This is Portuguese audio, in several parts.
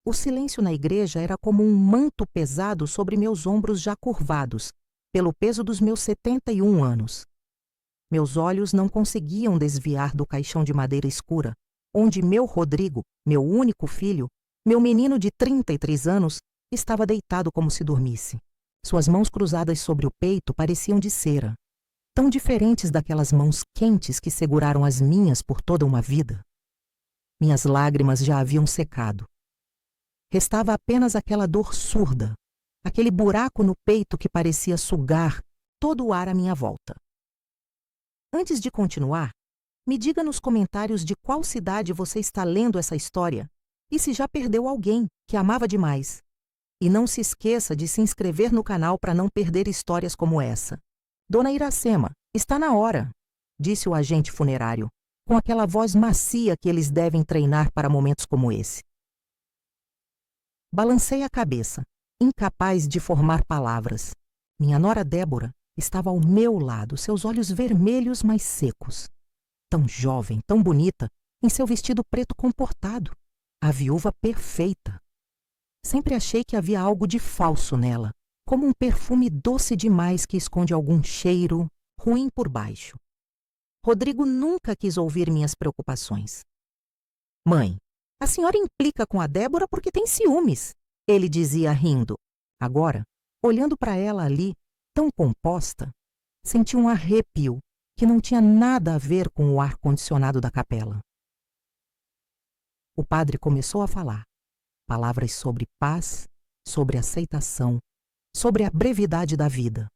O silêncio na igreja era como um manto pesado sobre meus ombros já curvados, pelo peso dos meus 71 anos. Meus olhos não conseguiam desviar do caixão de madeira escura, onde meu Rodrigo, meu único filho, meu menino de 33 anos, estava deitado como se dormisse. Suas mãos cruzadas sobre o peito pareciam de cera, tão diferentes daquelas mãos quentes que seguraram as minhas por toda uma vida. Minhas lágrimas já haviam secado. Restava apenas aquela dor surda, aquele buraco no peito que parecia sugar todo o ar à minha volta. Antes de continuar, me diga nos comentários de qual cidade você está lendo essa história e se já perdeu alguém que amava demais. E não se esqueça de se inscrever no canal para não perder histórias como essa. Dona Iracema, está na hora, disse o agente funerário, com aquela voz macia que eles devem treinar para momentos como esse. Balancei a cabeça, incapaz de formar palavras. Minha nora Débora estava ao meu lado, seus olhos vermelhos mas secos. Tão jovem, tão bonita, em seu vestido preto comportado. A viúva perfeita. Sempre achei que havia algo de falso nela, como um perfume doce demais que esconde algum cheiro ruim por baixo. Rodrigo nunca quis ouvir minhas preocupações. Mãe, a senhora implica com a Débora porque tem ciúmes, ele dizia rindo. Agora, olhando para ela ali, tão composta, senti um arrepio que não tinha nada a ver com o ar-condicionado da capela. O padre começou a falar. Palavras sobre paz, sobre aceitação, sobre a brevidade da vida.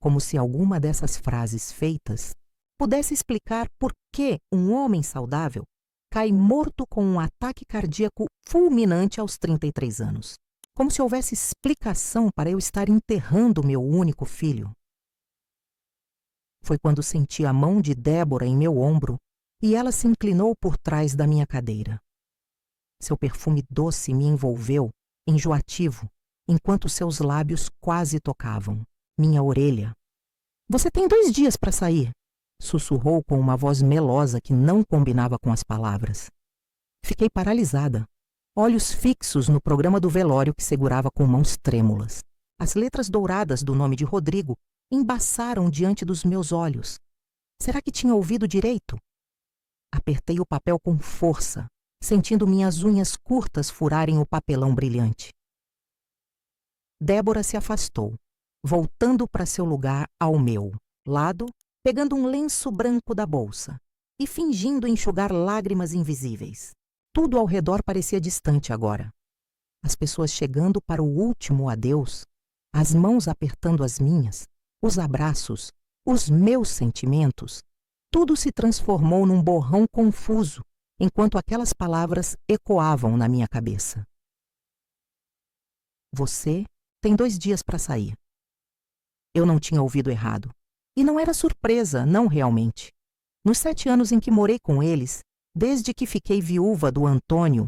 Como se alguma dessas frases feitas pudesse explicar por que um homem saudável cai morto com um ataque cardíaco fulminante aos 33 anos. Como se houvesse explicação para eu estar enterrando meu único filho. Foi quando senti a mão de Débora em meu ombro e ela se inclinou por trás da minha cadeira. Seu perfume doce me envolveu, enjoativo, enquanto seus lábios quase tocavam minha orelha. Você tem 2 dias para sair, sussurrou com uma voz melosa que não combinava com as palavras. Fiquei paralisada, olhos fixos no programa do velório que segurava com mãos trêmulas. As letras douradas do nome de Rodrigo embaçaram diante dos meus olhos. Será que tinha ouvido direito? Apertei o papel com força, sentindo minhas unhas curtas furarem o papelão brilhante. Débora se afastou, voltando para seu lugar ao meu lado, pegando um lenço branco da bolsa e fingindo enxugar lágrimas invisíveis. Tudo ao redor parecia distante agora. As pessoas chegando para o último adeus, as mãos apertando as minhas, os abraços, os meus sentimentos, tudo se transformou num borrão confuso, enquanto aquelas palavras ecoavam na minha cabeça. Você tem 2 dias para sair. Eu não tinha ouvido errado. E não era surpresa, não realmente. Nos 7 anos em que morei com eles, desde que fiquei viúva do Antônio,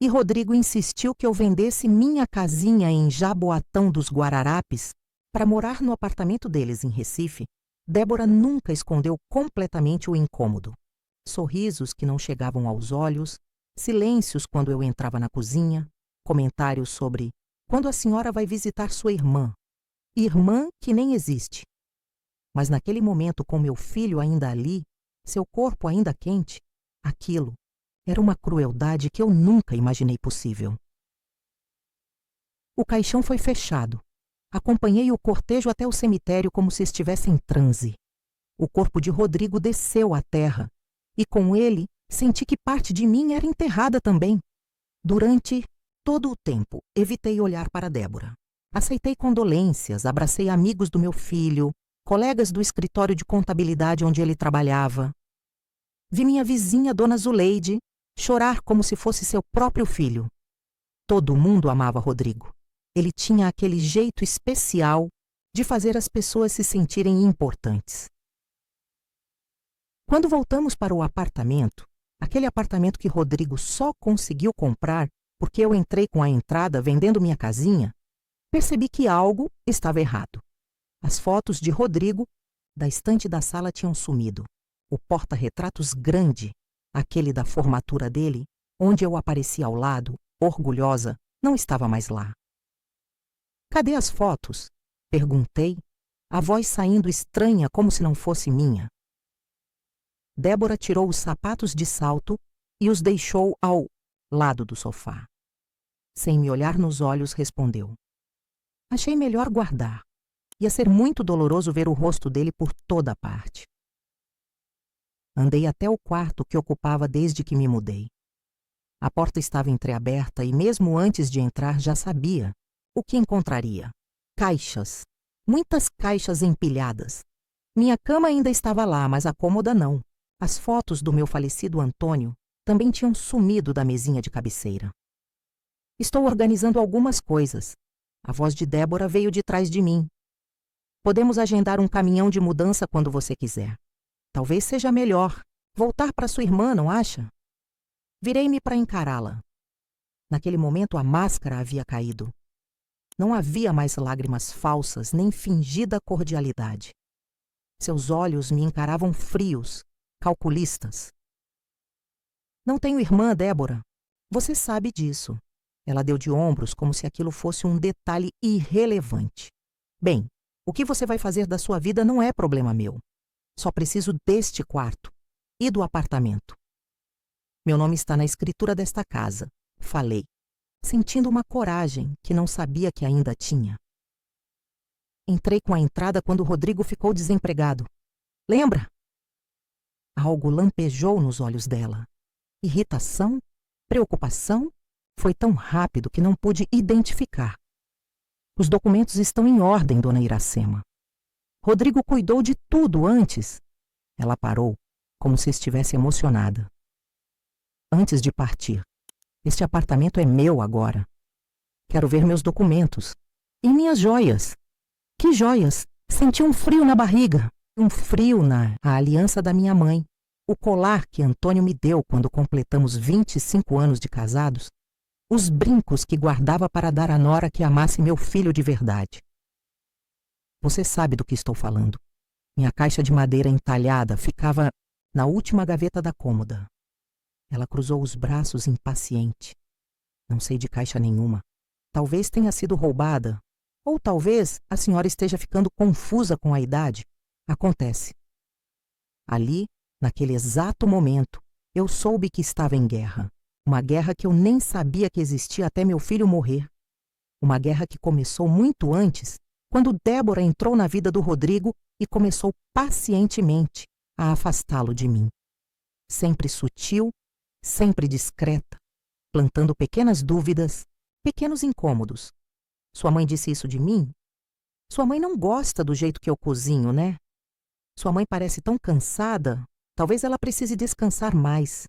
e Rodrigo insistiu que eu vendesse minha casinha em Jaboatão dos Guararapes para morar no apartamento deles em Recife, Débora nunca escondeu completamente o incômodo. Sorrisos que não chegavam aos olhos, silêncios quando eu entrava na cozinha, comentários sobre quando a senhora vai visitar sua irmã que nem existe. Mas naquele momento, com meu filho ainda ali, seu corpo ainda quente, aquilo era uma crueldade que eu nunca imaginei possível. O caixão foi fechado. Acompanhei o cortejo até o cemitério como se estivesse em transe. O corpo de Rodrigo desceu à terra, e com ele senti que parte de mim era enterrada também. Durante todo o tempo, evitei olhar para Débora. Aceitei condolências, abracei amigos do meu filho, colegas do escritório de contabilidade onde ele trabalhava. Vi minha vizinha, Dona Zuleide, chorar como se fosse seu próprio filho. Todo mundo amava Rodrigo. Ele tinha aquele jeito especial de fazer as pessoas se sentirem importantes. Quando voltamos para o apartamento, aquele apartamento que Rodrigo só conseguiu comprar porque eu entrei com a entrada vendendo minha casinha, percebi que algo estava errado. As fotos de Rodrigo da estante da sala tinham sumido. O porta-retratos grande, aquele da formatura dele, onde eu aparecia ao lado, orgulhosa, não estava mais lá. Cadê as fotos? Perguntei, a voz saindo estranha como se não fosse minha. Débora tirou os sapatos de salto e os deixou ao lado do sofá. Sem me olhar nos olhos, respondeu: Achei melhor guardar. Ia ser muito doloroso ver o rosto dele por toda parte. Andei até o quarto que ocupava desde que me mudei. A porta estava entreaberta e mesmo antes de entrar já sabia o que encontraria. Caixas. Muitas caixas empilhadas. Minha cama ainda estava lá, mas a cômoda não. As fotos do meu falecido Antônio também tinham sumido da mesinha de cabeceira. Estou organizando algumas coisas. A voz de Débora veio de trás de mim. Podemos agendar um caminhão de mudança quando você quiser. Talvez seja melhor voltar para sua irmã, não acha? Virei-me para encará-la. Naquele momento a máscara havia caído. Não havia mais lágrimas falsas nem fingida cordialidade. Seus olhos me encaravam frios, calculistas. Não tenho irmã, Débora. Você sabe disso. Ela deu de ombros como se aquilo fosse um detalhe irrelevante. Bem, o que você vai fazer da sua vida não é problema meu. Só preciso deste quarto e do apartamento. Meu nome está na escritura desta casa, falei, sentindo uma coragem que não sabia que ainda tinha. Entrei com a entrada quando Rodrigo ficou desempregado. Lembra? Algo lampejou nos olhos dela. Irritação? Preocupação? Foi tão rápido que não pude identificar. Os documentos estão em ordem, dona Iracema. Rodrigo cuidou de tudo antes. Ela parou, como se estivesse emocionada. Antes de partir, este apartamento é meu agora. Quero ver meus documentos. E minhas joias. Que joias? Senti um frio na barriga. Um frio na aliança da minha mãe. O colar que Antônio me deu quando completamos 25 anos de casados. Os brincos que guardava para dar à nora que amasse meu filho de verdade. Você sabe do que estou falando. Minha caixa de madeira entalhada ficava na última gaveta da cômoda. Ela cruzou os braços impaciente. Não sei de caixa nenhuma. Talvez tenha sido roubada. Ou talvez a senhora esteja ficando confusa com a idade. Acontece. Ali, naquele exato momento, eu soube que estava em guerra. Uma guerra que eu nem sabia que existia até meu filho morrer. Uma guerra que começou muito antes, quando Débora entrou na vida do Rodrigo e começou pacientemente a afastá-lo de mim. Sempre sutil, sempre discreta, plantando pequenas dúvidas, pequenos incômodos. Sua mãe disse isso de mim? Sua mãe não gosta do jeito que eu cozinho, né? Sua mãe parece tão cansada, talvez ela precise descansar mais.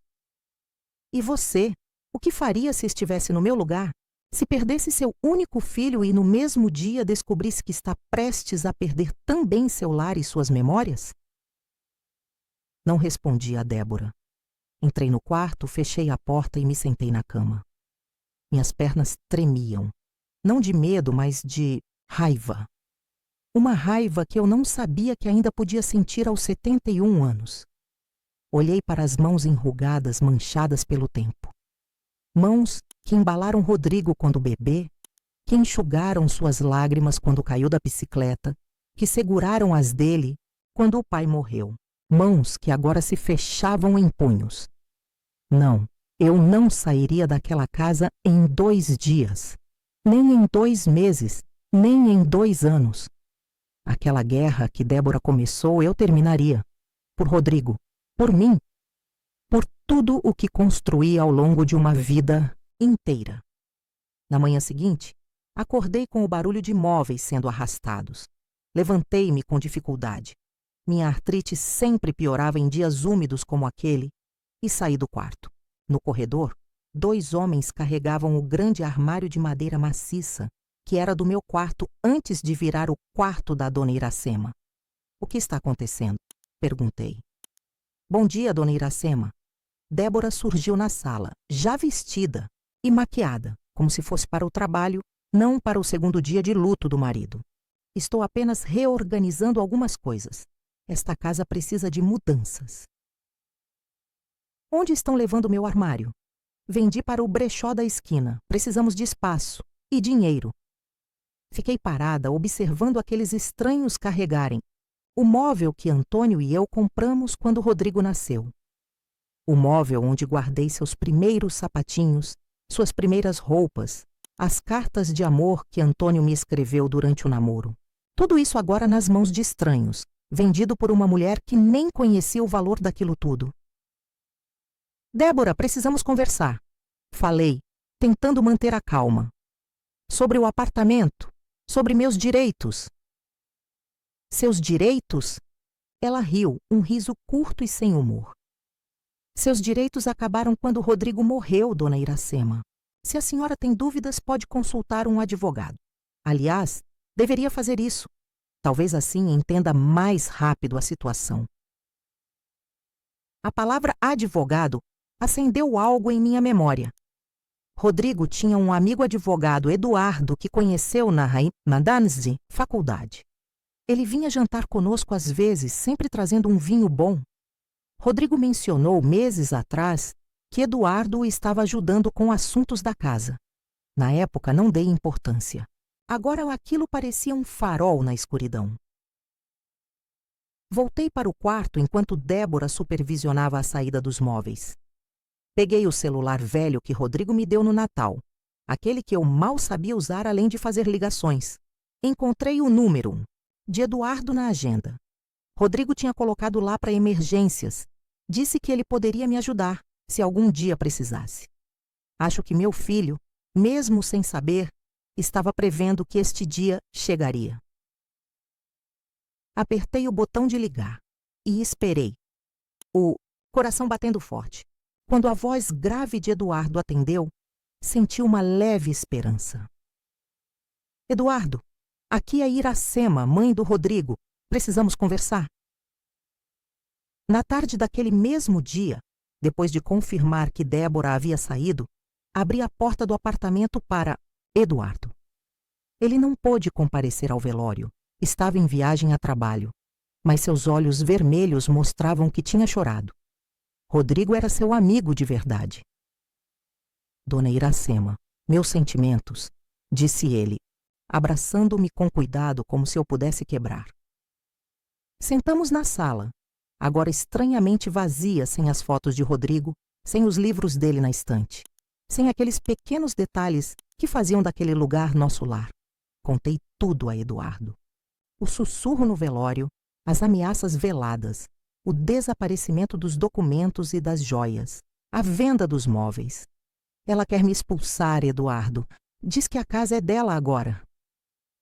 E você, o que faria se estivesse no meu lugar? Se perdesse seu único filho e no mesmo dia descobrisse que está prestes a perder também seu lar e suas memórias? Não respondi a Débora. Entrei no quarto, fechei a porta e me sentei na cama. Minhas pernas tremiam. Não de medo, mas de raiva. Uma raiva que eu não sabia que ainda podia sentir aos 71 anos. Olhei para as mãos enrugadas, manchadas pelo tempo. Mãos que embalaram Rodrigo quando bebê, que enxugaram suas lágrimas quando caiu da bicicleta, que seguraram as dele quando o pai morreu. Mãos que agora se fechavam em punhos. Não, eu não sairia daquela casa em 2 dias, nem em 2 meses, nem em 2 anos. Aquela guerra que Débora começou eu terminaria. Por Rodrigo, por mim, por tudo o que construí ao longo de uma vida inteira. Na manhã seguinte, acordei com o barulho de móveis sendo arrastados. Levantei-me com dificuldade. Minha artrite sempre piorava em dias úmidos como aquele e saí do quarto. No corredor, 2 homens carregavam o grande armário de madeira maciça que era do meu quarto antes de virar o quarto da dona Iracema. O que está acontecendo? Perguntei. Bom dia, dona Iracema. Débora surgiu na sala, já vestida e maquiada, como se fosse para o trabalho, não para o segundo dia de luto do marido. Estou apenas reorganizando algumas coisas. Esta casa precisa de mudanças. Onde estão levando meu armário? Vendi para o brechó da esquina. Precisamos de espaço e dinheiro. Fiquei parada observando aqueles estranhos carregarem o móvel que Antônio e eu compramos quando Rodrigo nasceu. O móvel onde guardei seus primeiros sapatinhos, suas primeiras roupas, as cartas de amor que Antônio me escreveu durante o namoro. Tudo isso agora nas mãos de estranhos, vendido por uma mulher que nem conhecia o valor daquilo tudo. Débora, precisamos conversar. Falei, tentando manter a calma. Sobre o apartamento, sobre meus direitos. Seus direitos? Ela riu, um riso curto e sem humor. Seus direitos acabaram quando Rodrigo morreu, dona Iracema. Se a senhora tem dúvidas, pode consultar um advogado. Aliás, deveria fazer isso. Talvez assim entenda mais rápido a situação. A palavra advogado acendeu algo em minha memória. Rodrigo tinha um amigo advogado, Eduardo, que conheceu na Mandanzi faculdade. Ele vinha jantar conosco às vezes, sempre trazendo um vinho bom. Rodrigo mencionou meses atrás que Eduardo o estava ajudando com assuntos da casa. Na época não dei importância. Agora aquilo parecia um farol na escuridão. Voltei para o quarto enquanto Débora supervisionava a saída dos móveis. Peguei o celular velho que Rodrigo me deu no Natal, aquele que eu mal sabia usar além de fazer ligações. Encontrei o número de Eduardo na agenda. Rodrigo tinha colocado lá para emergências. Disse que ele poderia me ajudar, se algum dia precisasse. Acho que meu filho, mesmo sem saber, estava prevendo que este dia chegaria. Apertei o botão de ligar e esperei, o coração batendo forte. Quando a voz grave de Eduardo atendeu, senti uma leve esperança. Eduardo, aqui é Iracema, mãe do Rodrigo. Precisamos conversar. Na tarde daquele mesmo dia, depois de confirmar que Débora havia saído, abri a porta do apartamento para Eduardo. Ele não pôde comparecer ao velório. Estava em viagem a trabalho, mas seus olhos vermelhos mostravam que tinha chorado. Rodrigo era seu amigo de verdade. Dona Iracema, meus sentimentos, disse ele, abraçando-me com cuidado como se eu pudesse quebrar. Sentamos na sala, agora estranhamente vazia, sem as fotos de Rodrigo, sem os livros dele na estante, sem aqueles pequenos detalhes que faziam daquele lugar nosso lar. Contei tudo a Eduardo. O sussurro no velório, as ameaças veladas, o desaparecimento dos documentos e das joias, a venda dos móveis. Ela quer me expulsar, Eduardo. Diz que a casa é dela agora.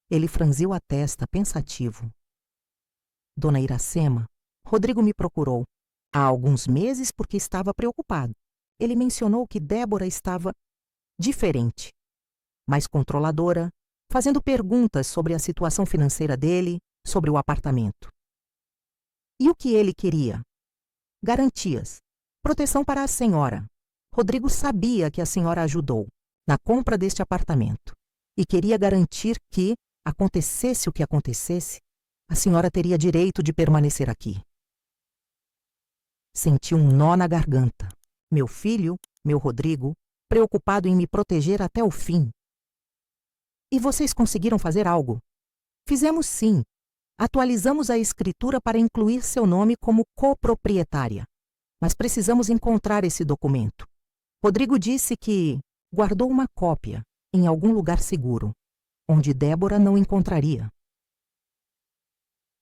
Ele franziu a testa, pensativo. Dona Iracema, Rodrigo me procurou há alguns meses porque estava preocupado. Ele mencionou que Débora estava diferente, mais controladora, fazendo perguntas sobre a situação financeira dele, sobre o apartamento. E o que ele queria? Garantias. Proteção para a senhora. Rodrigo sabia que a senhora ajudou na compra deste apartamento e queria garantir que, acontecesse o que acontecesse, a senhora teria direito de permanecer aqui. Senti um nó na garganta. Meu filho, meu Rodrigo, preocupado em me proteger até o fim. E vocês conseguiram fazer algo? Fizemos sim. Atualizamos a escritura para incluir seu nome como coproprietária. Mas precisamos encontrar esse documento. Rodrigo disse que guardou uma cópia em algum lugar seguro, onde Débora não encontraria.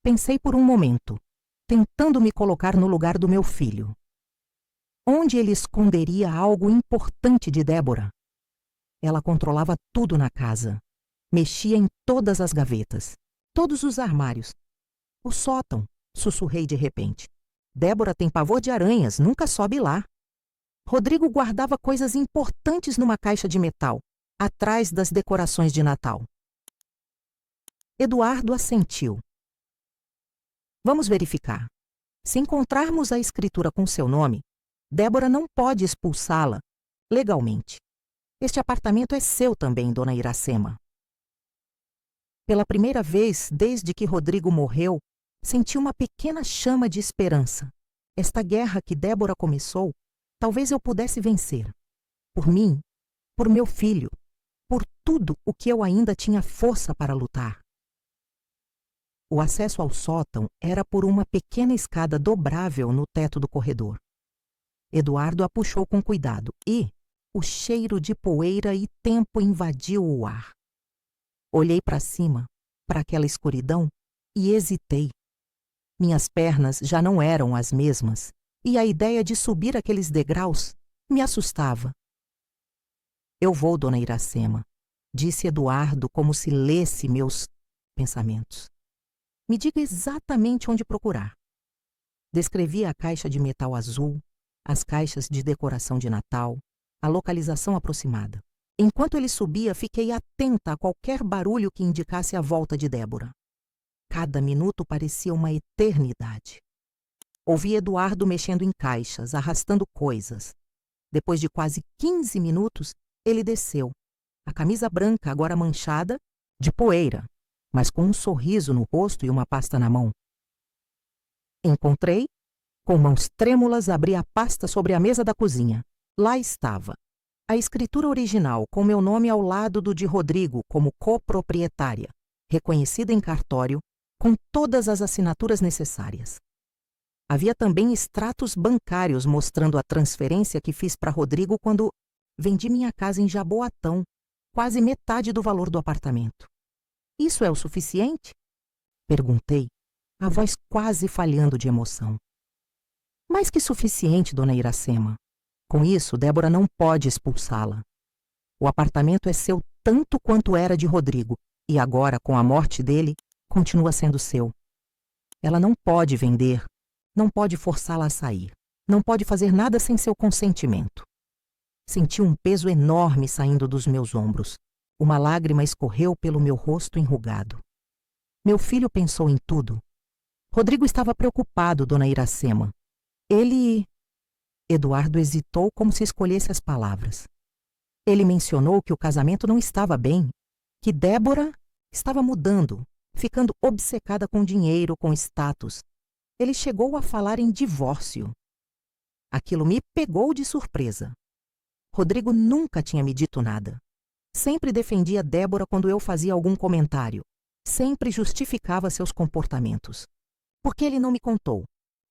Pensei por um momento, tentando me colocar no lugar do meu filho. Onde ele esconderia algo importante de Débora? Ela controlava tudo na casa. Mexia em todas as gavetas, todos os armários. O sótão, sussurrei de repente. Débora tem pavor de aranhas, nunca sobe lá. Rodrigo guardava coisas importantes numa caixa de metal, atrás das decorações de Natal. Eduardo assentiu. Vamos verificar. Se encontrarmos a escritura com seu nome, Débora não pode expulsá-la legalmente. Este apartamento é seu também, dona Iracema. Pela primeira vez desde que Rodrigo morreu, senti uma pequena chama de esperança. Esta guerra que Débora começou, talvez eu pudesse vencer. por mim, por meu filho, por tudo o que eu ainda tinha força para lutar. O acesso ao sótão era por uma pequena escada dobrável no teto do corredor. Eduardo a puxou com cuidado e o cheiro de poeira e tempo invadiu o ar. Olhei para cima, para aquela escuridão, e hesitei. Minhas pernas já não eram as mesmas, e a ideia de subir aqueles degraus me assustava. Eu vou, dona Iracema, disse Eduardo como se lesse meus pensamentos. Me diga exatamente onde procurar. Descrevi a caixa de metal azul, as caixas de decoração de Natal, a localização aproximada. Enquanto ele subia, fiquei atenta a qualquer barulho que indicasse a volta de Débora. Cada minuto parecia uma eternidade. Ouvi Eduardo mexendo em caixas, arrastando coisas. Depois de quase 15 minutos, ele desceu, a camisa branca agora manchada de poeira, mas com um sorriso no rosto e uma pasta na mão. Encontrei, com mãos trêmulas, abri a pasta sobre a mesa da cozinha. Lá estava a escritura original com meu nome ao lado do de Rodrigo como coproprietária, reconhecida em cartório, com todas as assinaturas necessárias. Havia também extratos bancários mostrando a transferência que fiz para Rodrigo quando vendi minha casa em Jaboatão, quase metade do valor do apartamento. Isso é o suficiente? Perguntei, a voz quase falhando de emoção. Mais que suficiente, dona Iracema. Com isso, Débora não pode expulsá-la. O apartamento é seu tanto quanto era de Rodrigo, e agora, com a morte dele, continua sendo seu. Ela não pode vender, não pode forçá-la a sair, não pode fazer nada sem seu consentimento. Senti um peso enorme saindo dos meus ombros. Uma lágrima escorreu pelo meu rosto enrugado. Meu filho pensou em tudo. Rodrigo estava preocupado, dona Iracema. Ele... Eduardo hesitou como se escolhesse as palavras. Ele mencionou que o casamento não estava bem, que Débora estava mudando, ficando obcecada com dinheiro, com status. Ele chegou a falar em divórcio. Aquilo me pegou de surpresa. Rodrigo nunca tinha me dito nada. Sempre defendia Débora quando eu fazia algum comentário. Sempre justificava seus comportamentos. Por que ele não me contou?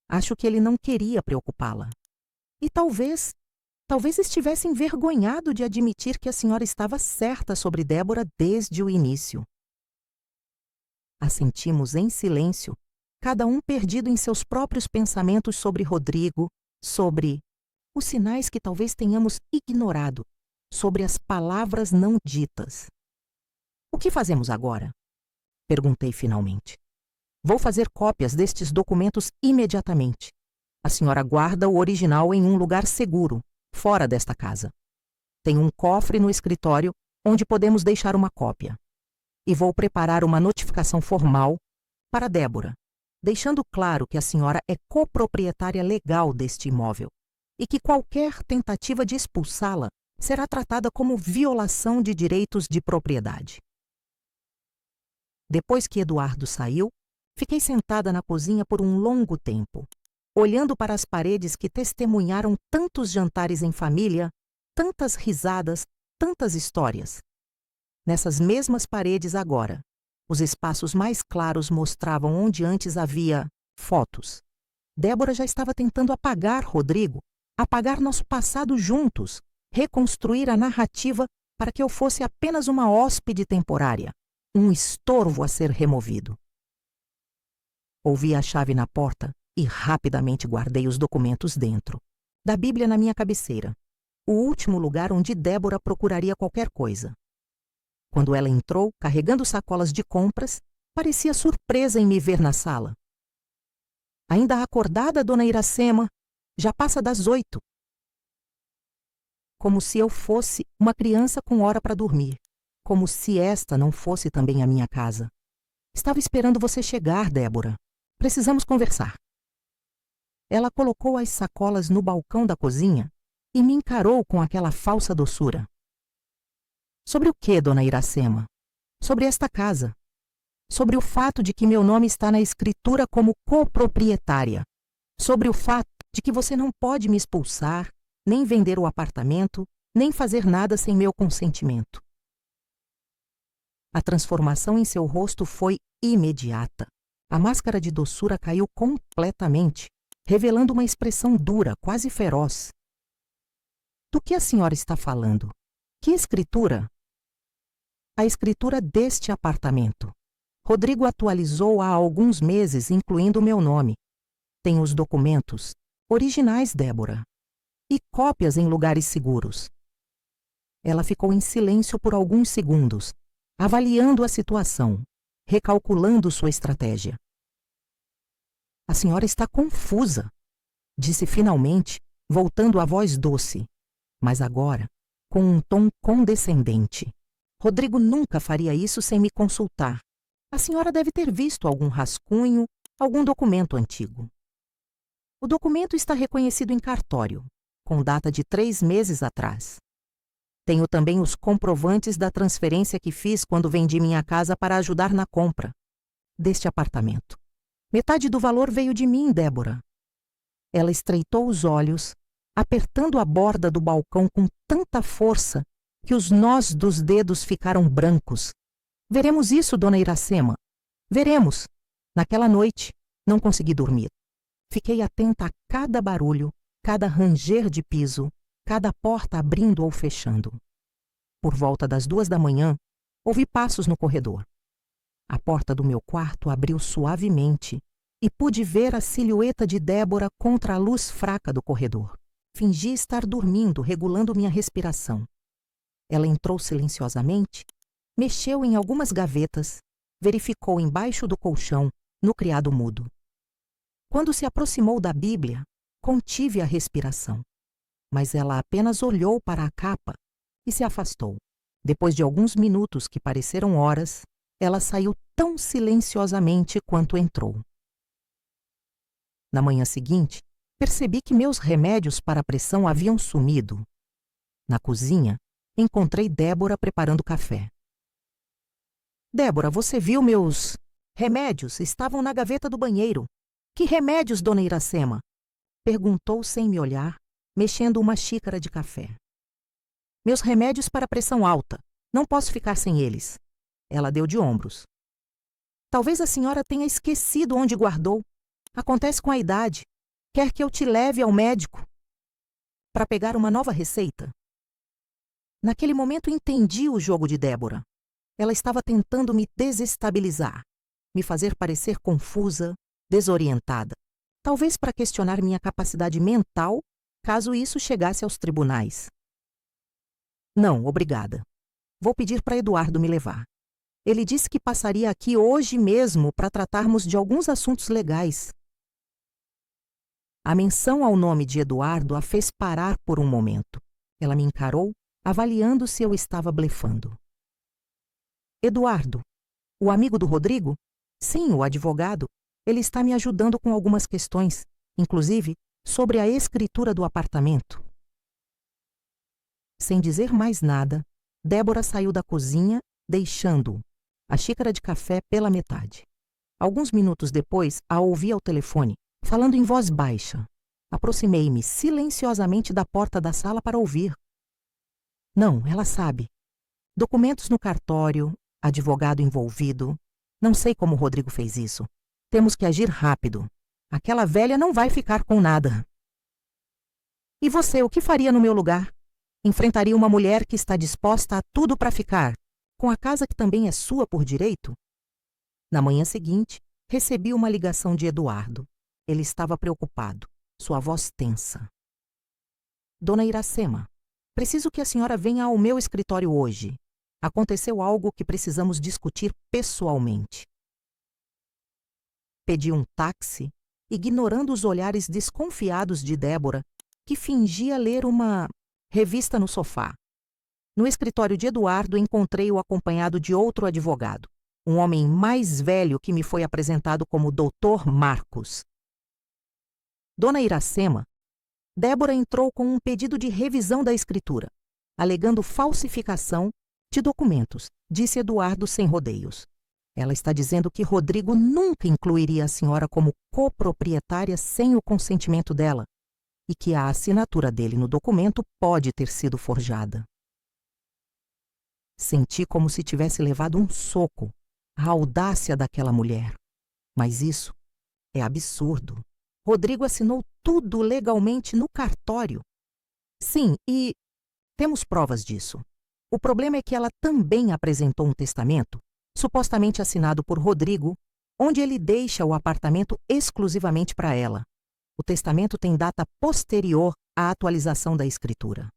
Acho que ele não queria preocupá-la. E talvez estivesse envergonhado de admitir que a senhora estava certa sobre Débora desde o início. Assentimos em silêncio, cada um perdido em seus próprios pensamentos sobre Rodrigo, sobre os sinais que talvez tenhamos ignorado, sobre as palavras não ditas. O que fazemos agora? Perguntei finalmente. Vou fazer cópias destes documentos imediatamente. A senhora guarda o original em um lugar seguro, fora desta casa. Tem um cofre no escritório onde podemos deixar uma cópia. E vou preparar uma notificação formal para Débora, deixando claro que a senhora é coproprietária legal deste imóvel e que qualquer tentativa de expulsá-la será tratada como violação de direitos de propriedade. Depois que Eduardo saiu, fiquei sentada na cozinha por um longo tempo, olhando para as paredes que testemunharam tantos jantares em família, tantas risadas, tantas histórias. Nessas mesmas paredes agora, os espaços mais claros mostravam onde antes havia fotos. Débora já estava tentando apagar Rodrigo, apagar nosso passado juntos, reconstruir a narrativa para que eu fosse apenas uma hóspede temporária, um estorvo a ser removido. Ouvi a chave na porta e rapidamente guardei os documentos dentro, da Bíblia na minha cabeceira, o último lugar onde Débora procuraria qualquer coisa. Quando ela entrou, carregando sacolas de compras, parecia surpresa em me ver na sala. Ainda acordada, dona Iracema? Já passa das 8. Como se eu fosse uma criança com hora para dormir. Como se esta não fosse também a minha casa. Estava esperando você chegar, Débora. Precisamos conversar. Ela colocou as sacolas no balcão da cozinha e me encarou com aquela falsa doçura. Sobre o que, dona Iracema? Sobre esta casa. Sobre o fato de que meu nome está na escritura como coproprietária. Sobre o fato de que você não pode me expulsar, nem vender o apartamento, nem fazer nada sem meu consentimento. A transformação em seu rosto foi imediata. A máscara de doçura caiu completamente, revelando uma expressão dura, quase feroz. Do que a senhora está falando? Que escritura? A escritura deste apartamento. Rodrigo atualizou há alguns meses, incluindo o meu nome. Tem os documentos, originais, Débora, e cópias em lugares seguros. Ela ficou em silêncio por alguns segundos, avaliando a situação, recalculando sua estratégia. A senhora está confusa, disse finalmente, voltando à voz doce, mas agora com um tom condescendente. Rodrigo nunca faria isso sem me consultar. A senhora deve ter visto algum rascunho, algum documento antigo. O documento está reconhecido em cartório, com data de 3 meses atrás. Tenho também os comprovantes da transferência que fiz quando vendi minha casa para ajudar na compra deste apartamento. Metade do valor veio de mim, Débora. Ela estreitou os olhos, apertando a borda do balcão com tanta força que os nós dos dedos ficaram brancos. Veremos isso, dona Iracema. Veremos. Naquela noite, não consegui dormir. Fiquei atenta a cada barulho, cada ranger de piso, cada porta abrindo ou fechando. Por volta das 2 da manhã, ouvi passos no corredor. A porta do meu quarto abriu suavemente e pude ver a silhueta de Débora contra a luz fraca do corredor. Fingi estar dormindo, regulando minha respiração. Ela entrou silenciosamente, mexeu em algumas gavetas, verificou embaixo do colchão, no criado mudo. Quando se aproximou da Bíblia, contive a respiração. Mas ela apenas olhou para a capa e se afastou. Depois de alguns minutos que pareceram horas, ela saiu tão silenciosamente quanto entrou. Na manhã seguinte, percebi que meus remédios para a pressão haviam sumido. Na cozinha, encontrei Débora preparando café. Débora, você viu meus remédios? Estavam na gaveta do banheiro. Que remédios, dona Iracema? Perguntou sem me olhar, mexendo uma xícara de café. Meus remédios para pressão alta. Não posso ficar sem eles. Ela deu de ombros. Talvez a senhora tenha esquecido onde guardou. Acontece com a idade. Quer que eu te leve ao médico para pegar uma nova receita? Naquele momento entendi o jogo de Débora. Ela estava tentando me desestabilizar, me fazer parecer confusa, desorientada. Talvez para questionar minha capacidade mental, caso isso chegasse aos tribunais. Não, obrigada. Vou pedir para Eduardo me levar. Ele disse que passaria aqui hoje mesmo para tratarmos de alguns assuntos legais. A menção ao nome de Eduardo a fez parar por um momento. Ela me encarou, avaliando se eu estava blefando. Eduardo, o amigo do Rodrigo? Sim, o advogado. Ele está me ajudando com algumas questões, inclusive sobre a escritura do apartamento. Sem dizer mais nada, Débora saiu da cozinha, deixando a xícara de café pela metade. Alguns minutos depois, a ouvi ao telefone, falando em voz baixa. Aproximei-me silenciosamente da porta da sala para ouvir. Não, ela sabe. Documentos no cartório, advogado envolvido. Não sei como o Rodrigo fez isso. Temos que agir rápido. Aquela velha não vai ficar com nada. E você, o que faria no meu lugar? Enfrentaria uma mulher que está disposta a tudo para ficar, com a casa que também é sua por direito? Na manhã seguinte, recebi uma ligação de Eduardo. Ele estava preocupado, sua voz tensa. Dona Iracema, preciso que a senhora venha ao meu escritório hoje. Aconteceu algo que precisamos discutir pessoalmente. Pedi um táxi, ignorando os olhares desconfiados de Débora, que fingia ler uma revista no sofá. No escritório de Eduardo, encontrei-o acompanhado de outro advogado, um homem mais velho que me foi apresentado como Dr. Marcos. Dona Iracema, Débora entrou com um pedido de revisão da escritura, alegando falsificação de documentos, disse Eduardo sem rodeios. Ela está dizendo que Rodrigo nunca incluiria a senhora como coproprietária sem o consentimento dela. e que a assinatura dele no documento pode ter sido forjada. Senti como se tivesse levado um soco, a audácia daquela mulher. Mas isso é absurdo. Rodrigo assinou tudo legalmente no cartório. Sim, e temos provas disso. O problema é que ela também apresentou um testamento, supostamente assinado por Rodrigo, onde ele deixa o apartamento exclusivamente para ela. O testamento tem data posterior à atualização da escritura.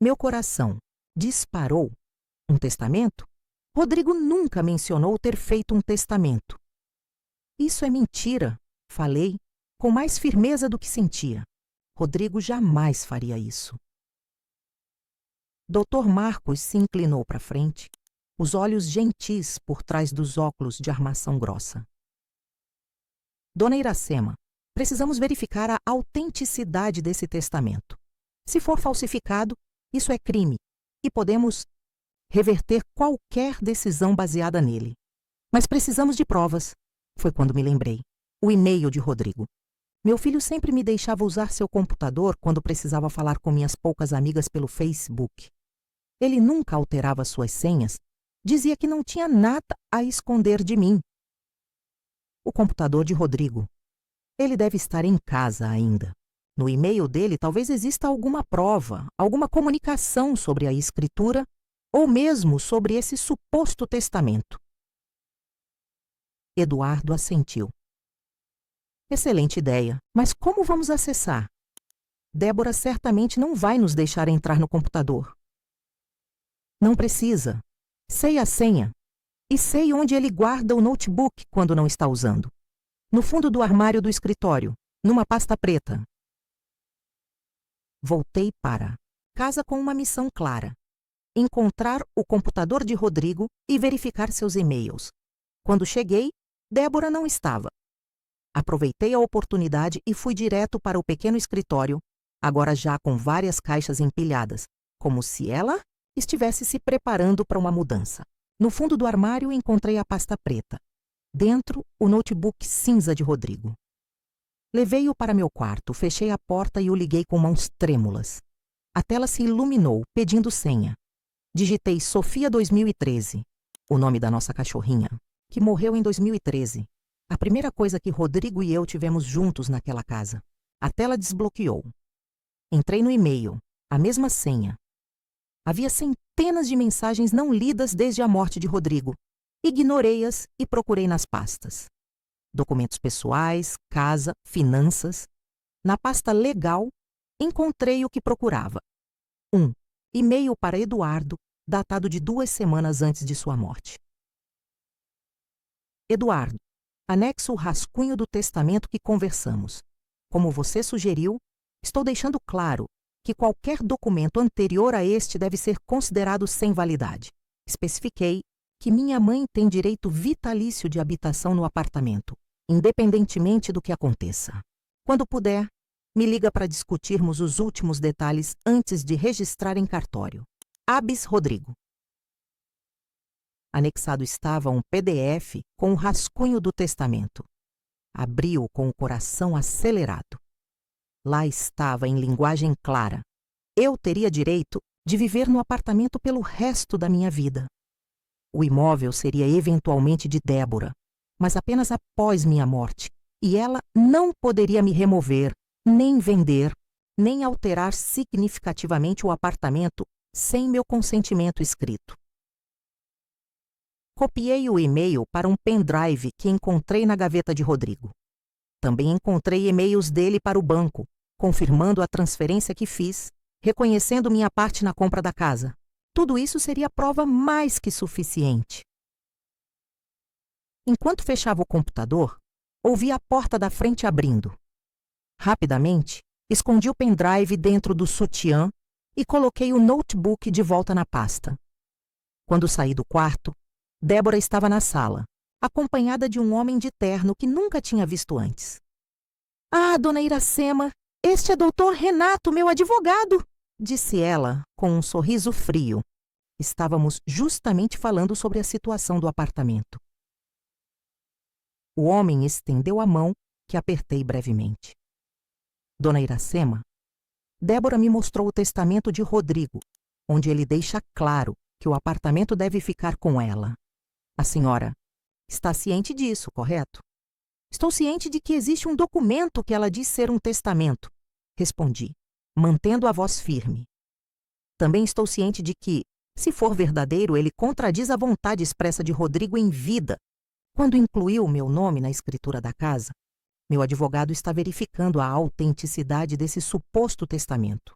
Meu coração disparou. Um testamento? Rodrigo nunca mencionou ter feito um testamento. Isso é mentira, falei, com mais firmeza do que sentia. Rodrigo jamais faria isso. Dr. Marcos se inclinou para frente, os olhos gentis por trás dos óculos de armação grossa. Dona Iracema, precisamos verificar a autenticidade desse testamento. Se for falsificado, isso é crime e podemos reverter qualquer decisão baseada nele. Mas precisamos de provas. Foi quando me lembrei. O e-mail de Rodrigo. Meu filho sempre me deixava usar seu computador quando precisava falar com minhas poucas amigas pelo Facebook. Ele nunca alterava suas senhas, dizia que não tinha nada a esconder de mim. O computador de Rodrigo. Ele deve estar em casa ainda. No e-mail dele talvez exista alguma prova, alguma comunicação sobre a escritura ou mesmo sobre esse suposto testamento. Eduardo assentiu. Excelente ideia, mas como vamos acessar? Débora certamente não vai nos deixar entrar no computador. Não precisa. Sei a senha. E sei onde ele guarda o notebook quando não está usando. No fundo do armário do escritório, numa pasta preta. Voltei para casa com uma missão clara: encontrar o computador de Rodrigo e verificar seus e-mails. Quando cheguei, Débora não estava. Aproveitei a oportunidade e fui direto para o pequeno escritório, agora já com várias caixas empilhadas, como se ela estivesse se preparando para uma mudança. No fundo do armário encontrei a pasta preta. Dentro, o notebook cinza de Rodrigo. Levei-o para meu quarto, fechei a porta e o liguei com mãos trêmulas. A tela se iluminou, pedindo senha. Digitei Sofia 2013, o nome da nossa cachorrinha, que morreu em 2013. A primeira coisa que Rodrigo e eu tivemos juntos naquela casa. A tela desbloqueou. Entrei no e-mail, a mesma senha. Havia centenas de mensagens não lidas desde a morte de Rodrigo. Ignorei-as e procurei nas pastas. Documentos pessoais, casa, finanças. Na pasta legal, encontrei o que procurava. E-mail para Eduardo, datado de 2 semanas antes de sua morte. Eduardo, anexo o rascunho do testamento que conversamos. Como você sugeriu, estou deixando claro que qualquer documento anterior a este deve ser considerado sem validade. Especifiquei que minha mãe tem direito vitalício de habitação no apartamento, independentemente do que aconteça. Quando puder, me liga para discutirmos os últimos detalhes antes de registrar em cartório. Abis Rodrigo. Anexado estava um PDF com o rascunho do testamento. Abri-o com o coração acelerado. Lá estava, em linguagem clara: eu teria direito de viver no apartamento pelo resto da minha vida. O imóvel seria eventualmente de Débora, mas apenas após minha morte, e ela não poderia me remover, nem vender, nem alterar significativamente o apartamento sem meu consentimento escrito. Copiei o e-mail para um pendrive que encontrei na gaveta de Rodrigo. Também encontrei e-mails dele para o banco, confirmando a transferência que fiz, reconhecendo minha parte na compra da casa. Tudo isso seria prova mais que suficiente. Enquanto fechava o computador, ouvi a porta da frente abrindo. Rapidamente, escondi o pendrive dentro do sutiã e coloquei o notebook de volta na pasta. Quando saí do quarto, Débora estava na sala, acompanhada de um homem de terno que nunca tinha visto antes. "Ah, dona Iracema, este é Dr. Renato, meu advogado", disse ela, com um sorriso frio. Estávamos justamente falando sobre a situação do apartamento. O homem estendeu a mão, que apertei brevemente. Dona Iracema, Débora me mostrou o testamento de Rodrigo, onde ele deixa claro que o apartamento deve ficar com ela. A senhora está ciente disso, correto? Estou ciente de que existe um documento que ela diz ser um testamento, respondi, mantendo a voz firme. Também estou ciente de que, se for verdadeiro, ele contradiz a vontade expressa de Rodrigo em vida. Quando incluiu o meu nome na escritura da casa, meu advogado está verificando a autenticidade desse suposto testamento.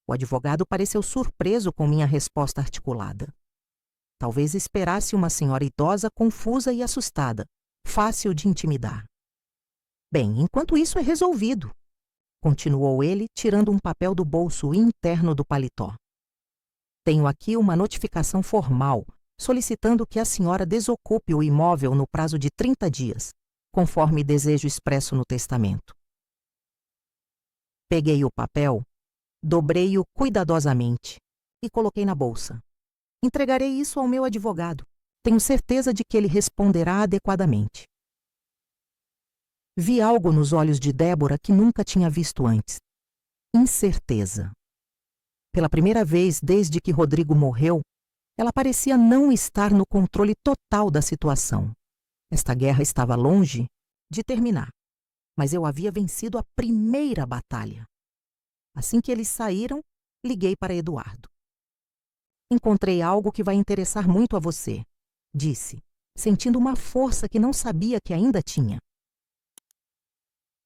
O advogado pareceu surpreso com minha resposta articulada. Talvez esperasse uma senhora idosa confusa e assustada, fácil de intimidar. Bem, enquanto isso é resolvido, continuou ele, tirando um papel do bolso interno do paletó. Tenho aqui uma notificação formal solicitando que a senhora desocupe o imóvel no prazo de 30 dias, conforme desejo expresso no testamento. Peguei o papel, dobrei-o cuidadosamente e coloquei na bolsa. Entregarei isso ao meu advogado. Tenho certeza de que ele responderá adequadamente. Vi algo nos olhos de Débora que nunca tinha visto antes. Incerteza. Pela primeira vez desde que Rodrigo morreu, ela parecia não estar no controle total da situação. Esta guerra estava longe de terminar, mas eu havia vencido a primeira batalha. Assim que eles saíram, liguei para Eduardo. Encontrei algo que vai interessar muito a você, disse, sentindo uma força que não sabia que ainda tinha.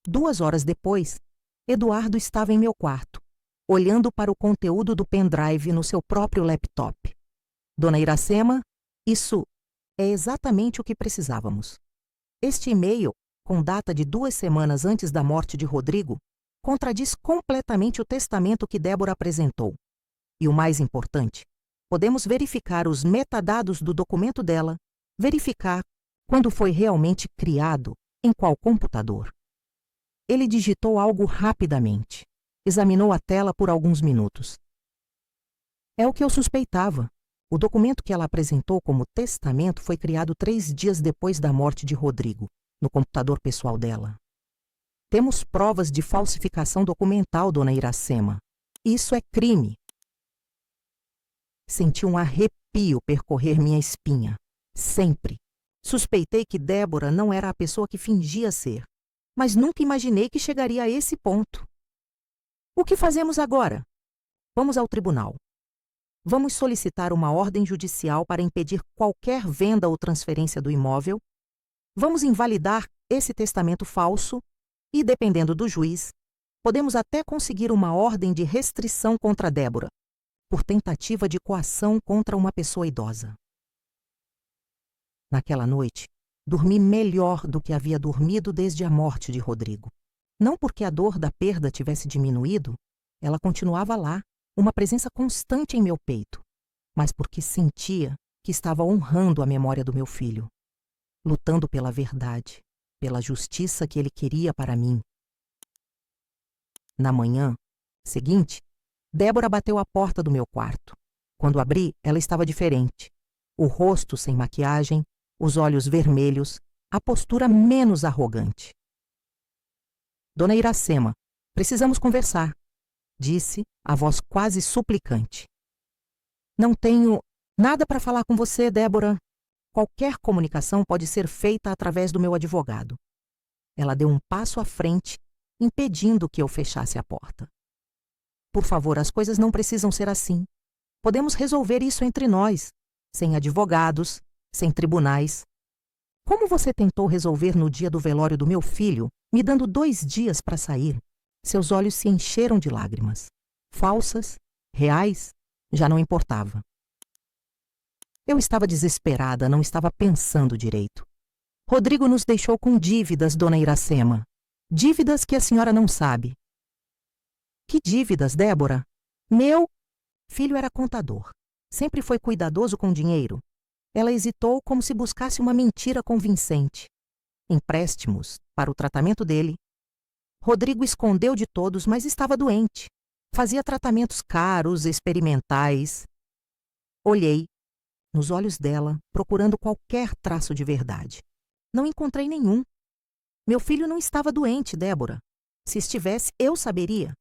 2 horas depois, Eduardo estava em meu quarto, olhando para o conteúdo do pendrive no seu próprio laptop. Dona Iracema, isso é exatamente o que precisávamos. Este e-mail, com data de 2 semanas antes da morte de Rodrigo, contradiz completamente o testamento que Débora apresentou. E o mais importante, podemos verificar os metadados do documento dela, verificar quando foi realmente criado, em qual computador. Ele digitou algo rapidamente. Examinou a tela por alguns minutos. É o que eu suspeitava. O documento que ela apresentou como testamento foi criado 3 dias depois da morte de Rodrigo, no computador pessoal dela. Temos provas de falsificação documental, Dona Iracema. Isso é crime. Senti um arrepio percorrer minha espinha. Sempre. Suspeitei que Débora não era a pessoa que fingia ser, mas nunca imaginei que chegaria a esse ponto. O que fazemos agora? Vamos ao tribunal. Vamos solicitar uma ordem judicial para impedir qualquer venda ou transferência do imóvel. Vamos invalidar esse testamento falso e, dependendo do juiz, podemos até conseguir uma ordem de restrição contra Débora, por tentativa de coação contra uma pessoa idosa. Naquela noite, dormi melhor do que havia dormido desde a morte de Rodrigo. Não porque a dor da perda tivesse diminuído, ela continuava lá, uma presença constante em meu peito, mas porque sentia que estava honrando a memória do meu filho, lutando pela verdade, pela justiça que ele queria para mim. Na manhã seguinte, Débora bateu à porta do meu quarto. Quando abri, ela estava diferente. O rosto sem maquiagem, os olhos vermelhos, a postura menos arrogante. Dona Iracema, precisamos conversar, disse, a voz quase suplicante. Não tenho nada para falar com você, Débora. Qualquer comunicação pode ser feita através do meu advogado. Ela deu um passo à frente, impedindo que eu fechasse a porta. Por favor, as coisas não precisam ser assim. Podemos resolver isso entre nós, sem advogados, sem tribunais. Como você tentou resolver no dia do velório do meu filho, me dando 2 dias para sair? Seus olhos se encheram de lágrimas. Falsas, reais, já não importava. Eu estava desesperada, não estava pensando direito. Rodrigo nos deixou com dívidas, Dona Iracema. Dívidas que a senhora não sabe. Que dívidas, Débora? Meu filho era contador. Sempre foi cuidadoso com dinheiro. Ela hesitou como se buscasse uma mentira convincente. Empréstimos para o tratamento dele. Rodrigo escondeu de todos, mas estava doente. Fazia tratamentos caros, experimentais. Olhei nos olhos dela, procurando qualquer traço de verdade. Não encontrei nenhum. Meu filho não estava doente, Débora. Se estivesse, eu saberia.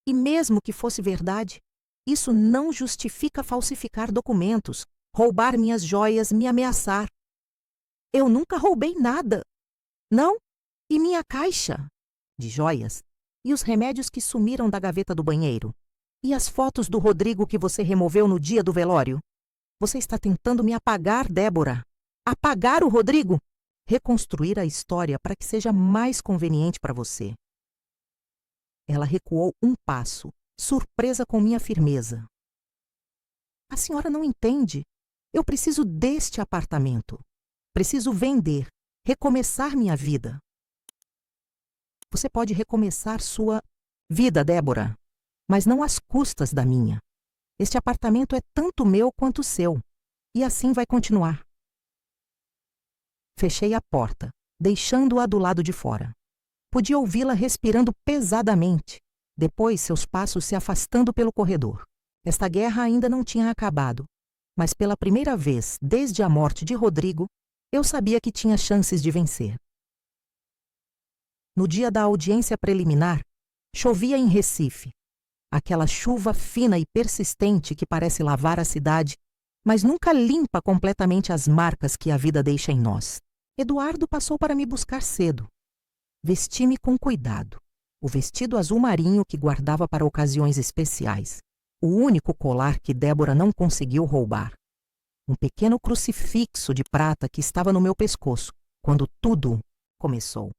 E mesmo que fosse verdade, isso não justifica falsificar documentos, roubar minhas joias, me ameaçar. Eu nunca roubei nada. Não? E minha caixa de joias? E os remédios que sumiram da gaveta do banheiro? E as fotos do Rodrigo que você removeu no dia do velório? Você está tentando me apagar, Débora. Apagar o Rodrigo? Reconstruir a história para que seja mais conveniente para você. Ela recuou um passo, surpresa com minha firmeza. A senhora não entende. Eu preciso deste apartamento. Preciso vender, recomeçar minha vida. Você pode recomeçar sua vida, Débora, mas não às custas da minha. Este apartamento é tanto meu quanto seu, e assim vai continuar. Fechei a porta, deixando-a do lado de fora. Podia ouvi-la respirando pesadamente, depois seus passos se afastando pelo corredor. Esta guerra ainda não tinha acabado, mas pela primeira vez desde a morte de Rodrigo, eu sabia que tinha chances de vencer. No dia da audiência preliminar, chovia em Recife. Aquela chuva fina e persistente que parece lavar a cidade, mas nunca limpa completamente as marcas que a vida deixa em nós. Eduardo passou para me buscar cedo. Vesti-me com cuidado. O vestido azul marinho que guardava para ocasiões especiais. O único colar que Débora não conseguiu roubar. Um pequeno crucifixo de prata que estava no meu pescoço, quando tudo começou.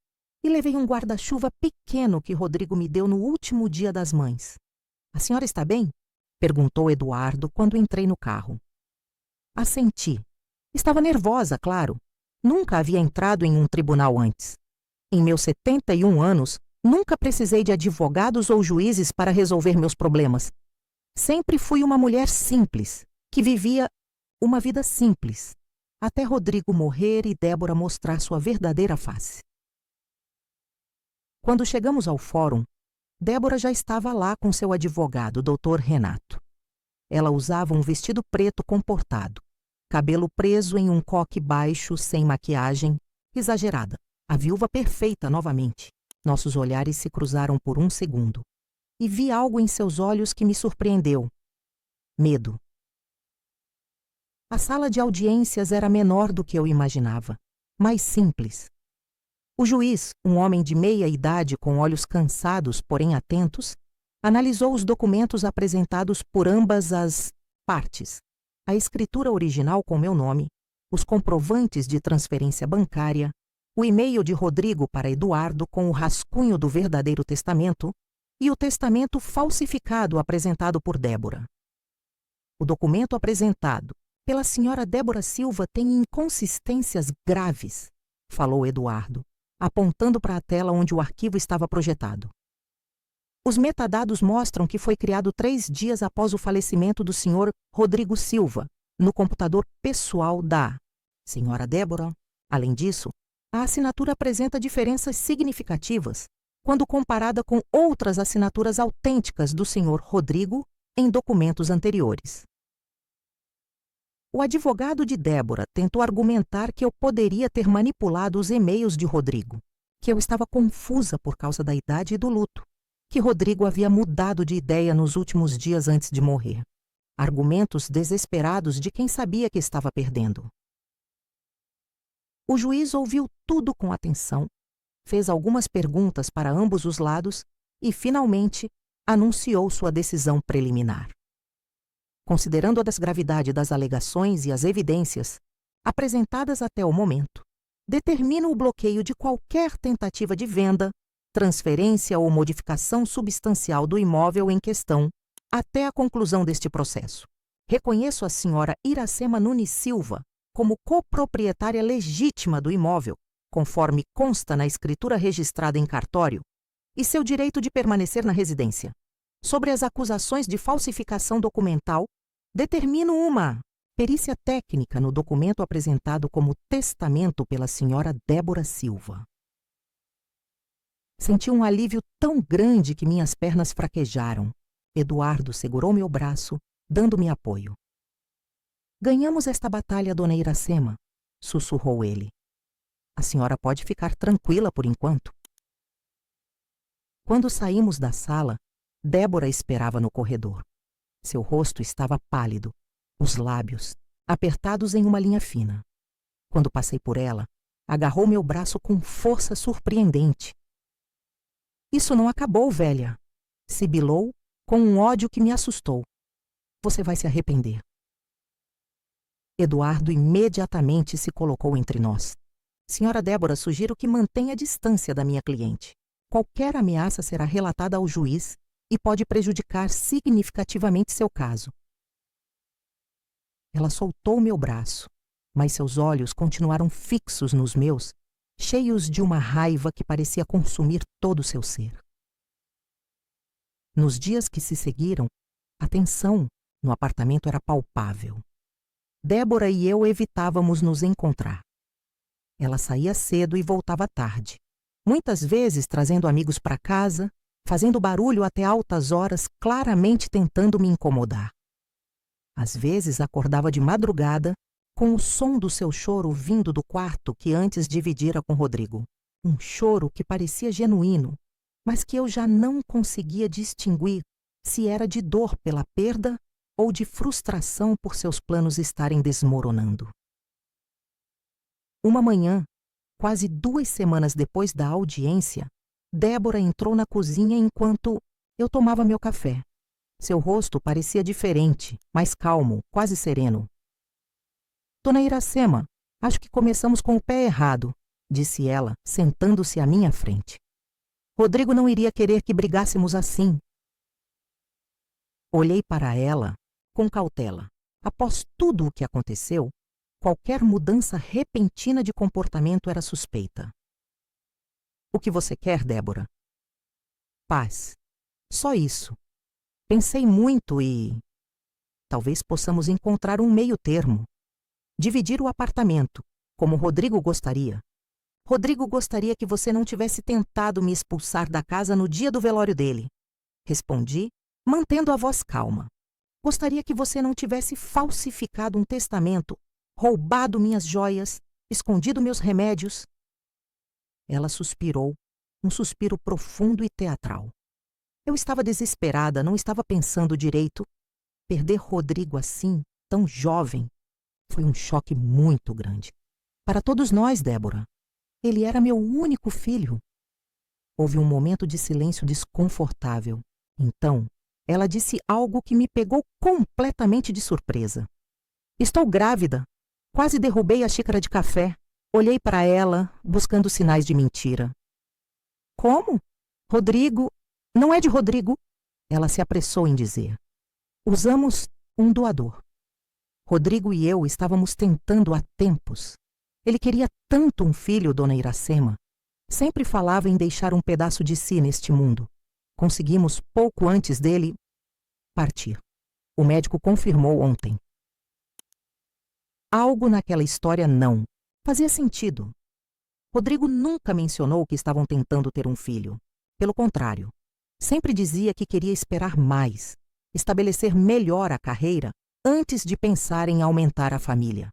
E levei um guarda-chuva pequeno que Rodrigo me deu no último dia das mães. A senhora está bem? Perguntou Eduardo quando entrei no carro. Assenti. Estava nervosa, claro. Nunca havia entrado em um tribunal antes. Em meus 71 anos, nunca precisei de advogados ou juízes para resolver meus problemas. Sempre fui uma mulher simples, que vivia uma vida simples, até Rodrigo morrer e Débora mostrar sua verdadeira face. Quando chegamos ao fórum, Débora já estava lá com seu advogado, Dr. Renato. Ela usava um vestido preto comportado, cabelo preso em um coque baixo, sem maquiagem, exagerada. A viúva perfeita novamente. Nossos olhares se cruzaram por um segundo. E vi algo em seus olhos que me surpreendeu. Medo. A sala de audiências era menor do que eu imaginava, mais simples. O juiz, um homem de meia idade com olhos cansados, porém atentos, analisou os documentos apresentados por ambas as partes. A escritura original com meu nome, os comprovantes de transferência bancária, o e-mail de Rodrigo para Eduardo com o rascunho do verdadeiro testamento e o testamento falsificado apresentado por Débora. O documento apresentado pela senhora Débora Silva tem inconsistências graves, falou Eduardo, apontando para a tela onde o arquivo estava projetado. Os metadados mostram que foi criado 3 dias após o falecimento do senhor Rodrigo Silva, no computador pessoal da senhora Débora. Além disso, a assinatura apresenta diferenças significativas quando comparada com outras assinaturas autênticas do senhor Rodrigo em documentos anteriores. O advogado de Débora tentou argumentar que eu poderia ter manipulado os e-mails de Rodrigo, que eu estava confusa por causa da idade e do luto, que Rodrigo havia mudado de ideia nos últimos dias antes de morrer. Argumentos desesperados de quem sabia que estava perdendo. O juiz ouviu tudo com atenção, fez algumas perguntas para ambos os lados e, finalmente, anunciou sua decisão preliminar. Considerando a desgravidade das alegações e as evidências apresentadas até o momento, determino o bloqueio de qualquer tentativa de venda, transferência ou modificação substancial do imóvel em questão até a conclusão deste processo. Reconheço a senhora Iracema Nunes Silva como coproprietária legítima do imóvel, conforme consta na escritura registrada em cartório, e seu direito de permanecer na residência. Sobre as acusações de falsificação documental, determino uma perícia técnica no documento apresentado como testamento pela senhora Débora Silva. Senti um alívio tão grande que minhas pernas fraquejaram. Eduardo segurou meu braço, dando-me apoio. Ganhamos esta batalha, dona Iracema, sussurrou ele. A senhora pode ficar tranquila por enquanto. Quando saímos da sala, Débora esperava no corredor. Seu rosto estava pálido, os lábios apertados em uma linha fina. Quando passei por ela, agarrou meu braço com força surpreendente. "Isso não acabou, velha", sibilou com um ódio que me assustou. "Você vai se arrepender." Eduardo imediatamente se colocou entre nós. "Senhora Débora, sugiro que mantenha a distância da minha cliente. Qualquer ameaça será relatada ao juiz e pode prejudicar significativamente seu caso." Ela soltou meu braço, mas seus olhos continuaram fixos nos meus, cheios de uma raiva que parecia consumir todo o seu ser. Nos dias que se seguiram, a tensão no apartamento era palpável. Débora e eu evitávamos nos encontrar. Ela saía cedo e voltava tarde, muitas vezes trazendo amigos para casa, fazendo barulho até altas horas, claramente tentando me incomodar. Às vezes acordava de madrugada, com o som do seu choro vindo do quarto que antes dividira com Rodrigo. Um choro que parecia genuíno, mas que eu já não conseguia distinguir se era de dor pela perda ou de frustração por seus planos estarem desmoronando. Uma manhã, quase 2 semanas depois da audiência, Débora entrou na cozinha enquanto eu tomava meu café. Seu rosto parecia diferente, mais calmo, quase sereno. "Dona Iracema, acho que começamos com o pé errado", disse ela, sentando-se à minha frente. "Rodrigo não iria querer que brigássemos assim." Olhei para ela com cautela. Após tudo o que aconteceu, qualquer mudança repentina de comportamento era suspeita. "O que você quer, Débora?" "Paz. Só isso. Pensei muito e talvez possamos encontrar um meio termo. Dividir o apartamento, como Rodrigo gostaria. Rodrigo gostaria que você não tivesse tentado me expulsar da casa no dia do velório dele." Respondi, mantendo a voz calma. "Gostaria que você não tivesse falsificado um testamento, roubado minhas joias, escondido meus remédios." Ela suspirou, um suspiro profundo e teatral. Eu estava desesperada, não estava pensando direito. Perder Rodrigo assim, tão jovem, foi um choque muito grande. Para todos nós, Débora. Ele era meu único filho. Houve um momento de silêncio desconfortável. Então, ela disse algo que me pegou completamente de surpresa. "Estou grávida." Quase derrubei a xícara de café. Olhei para ela, buscando sinais de mentira. "Como? Rodrigo? Não é de Rodrigo?" Ela se apressou em dizer. "Usamos um doador. Rodrigo e eu estávamos tentando há tempos. Ele queria tanto um filho, Dona Iracema. Sempre falava em deixar um pedaço de si neste mundo. Conseguimos, pouco antes dele, partir. O médico confirmou ontem." Algo naquela história não fazia sentido. Rodrigo nunca mencionou que estavam tentando ter um filho. Pelo contrário, sempre dizia que queria esperar mais, estabelecer melhor a carreira antes de pensar em aumentar a família.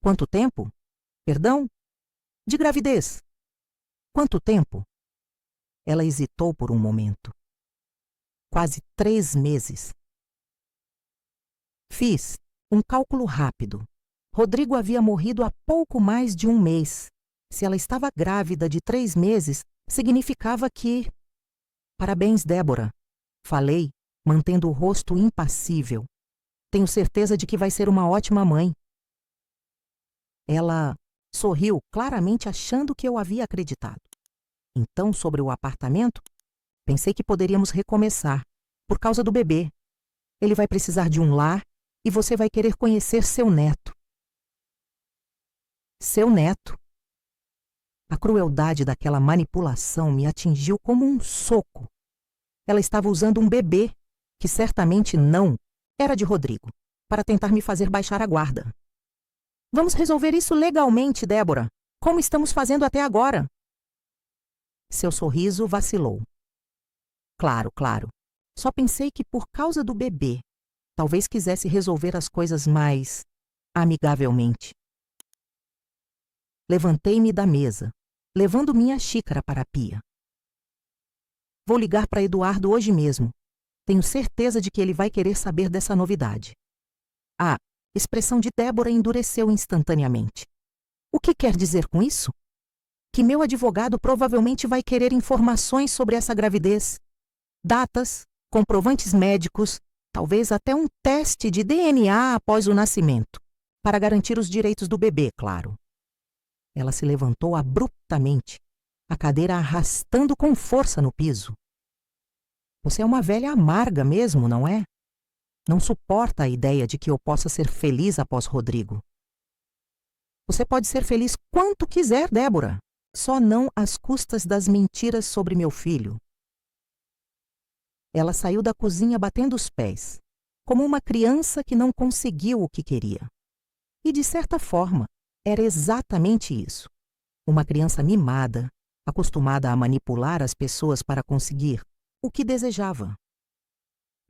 "Quanto tempo? Perdão? De gravidez. Quanto tempo?" Ela hesitou por um momento. "Quase 3 meses. Fiz um cálculo rápido. Rodrigo havia morrido há pouco mais de 1 mês. Se ela estava grávida de 3 meses, significava que... Parabéns, Débora." Falei, mantendo o rosto impassível. "Tenho certeza de que vai ser uma ótima mãe." Ela sorriu, claramente achando que eu havia acreditado. Então, sobre o apartamento, pensei que poderíamos recomeçar, por causa do bebê. Ele vai precisar de um lar e você vai querer conhecer seu neto. Seu neto? A crueldade daquela manipulação me atingiu como um soco. Ela estava usando um bebê, que certamente não era de Rodrigo, para tentar me fazer baixar a guarda. "Vamos resolver isso legalmente, Débora, como estamos fazendo até agora." Seu sorriso vacilou. Claro. Só pensei que por causa do bebê, talvez quisesse resolver as coisas mais amigavelmente. Levantei-me da mesa, levando minha xícara para a pia. Vou ligar para Eduardo hoje mesmo. Tenho certeza de que ele vai querer saber dessa novidade. A expressão de Débora endureceu instantaneamente. O que quer dizer com isso? Que meu advogado provavelmente vai querer informações sobre essa gravidez. Datas, comprovantes médicos, talvez até um teste de DNA após o nascimento, para garantir os direitos do bebê, claro. Ela se levantou abruptamente, a cadeira arrastando com força no piso. Você é uma velha amarga mesmo, não é? Não suporta a ideia de que eu possa ser feliz após Rodrigo. Você pode ser feliz quanto quiser, Débora, só não às custas das mentiras sobre meu filho. Ela saiu da cozinha batendo os pés, como uma criança que não conseguiu o que queria. E, de certa forma, era exatamente isso. Uma criança mimada, acostumada a manipular as pessoas para conseguir o que desejava.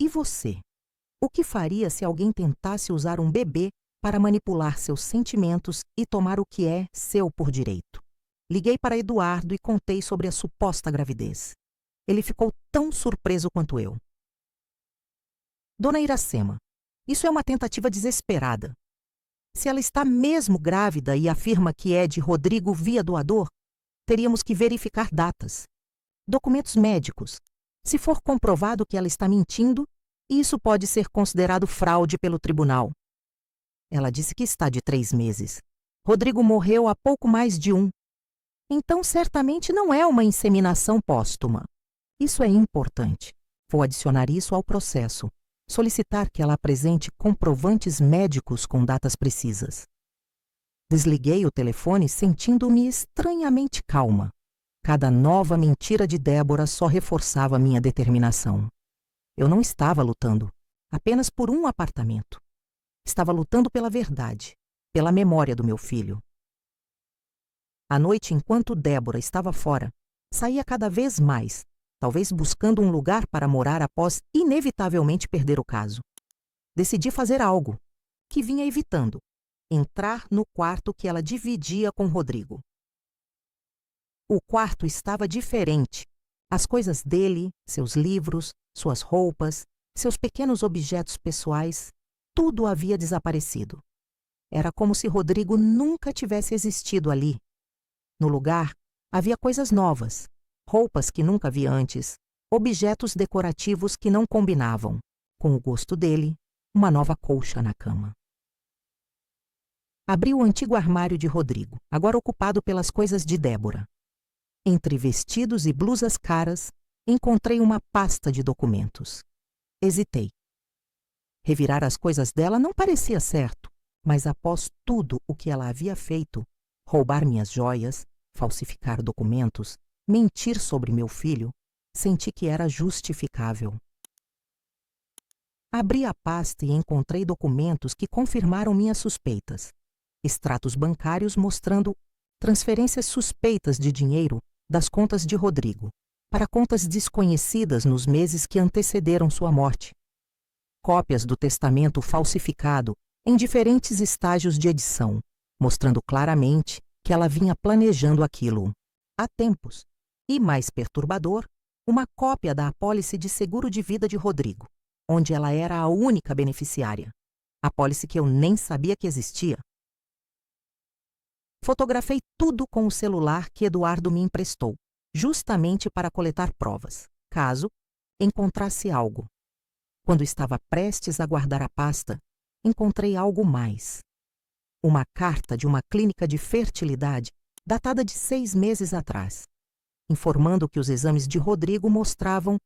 E você? O que faria se alguém tentasse usar um bebê para manipular seus sentimentos e tomar o que é seu por direito? Liguei para Eduardo e contei sobre a suposta gravidez. Ele ficou tão surpreso quanto eu. Dona Iracema, isso é uma tentativa desesperada. Se ela está mesmo grávida e afirma que é de Rodrigo via doador, teríamos que verificar datas, documentos médicos. Se for comprovado que ela está mentindo, isso pode ser considerado fraude pelo tribunal. Ela disse que está de 3 meses. Rodrigo morreu há pouco mais de 1. Então, certamente não é uma inseminação póstuma. Isso é importante. Vou adicionar isso ao processo. Solicitar que ela apresente comprovantes médicos com datas precisas. Desliguei o telefone sentindo-me estranhamente calma. Cada nova mentira de Débora só reforçava minha determinação. Eu não estava lutando apenas por um apartamento. Estava lutando pela verdade, pela memória do meu filho. À noite, enquanto Débora estava fora, saía cada vez mais, talvez buscando um lugar para morar após inevitavelmente perder o caso. Decidi fazer algo que vinha evitando: entrar no quarto que ela dividia com Rodrigo. O quarto estava diferente. As coisas dele, seus livros, suas roupas, seus pequenos objetos pessoais, tudo havia desaparecido. Era como se Rodrigo nunca tivesse existido ali. No lugar, havia coisas novas, roupas que nunca vi antes, objetos decorativos que não combinavam com o gosto dele, uma nova colcha na cama. Abri o antigo armário de Rodrigo, agora ocupado pelas coisas de Débora. Entre vestidos e blusas caras, encontrei uma pasta de documentos. Hesitei. Revirar as coisas dela não parecia certo, mas após tudo o que ela havia feito, roubar minhas joias, falsificar documentos, mentir sobre meu filho, senti que era justificável. Abri a pasta e encontrei documentos que confirmaram minhas suspeitas. Extratos bancários mostrando transferências suspeitas de dinheiro das contas de Rodrigo para contas desconhecidas nos meses que antecederam sua morte. Cópias do testamento falsificado em diferentes estágios de edição, mostrando claramente que ela vinha planejando aquilo há tempos. E, mais perturbador, uma cópia da apólice de seguro de vida de Rodrigo, onde ela era a única beneficiária. Apólice que eu nem sabia que existia. Fotografei tudo com o celular que Eduardo me emprestou, justamente para coletar provas, caso encontrasse algo. Quando estava prestes a guardar a pasta, encontrei algo mais. Uma carta de uma clínica de fertilidade datada de 6 meses atrás, informando que os exames de Rodrigo mostravam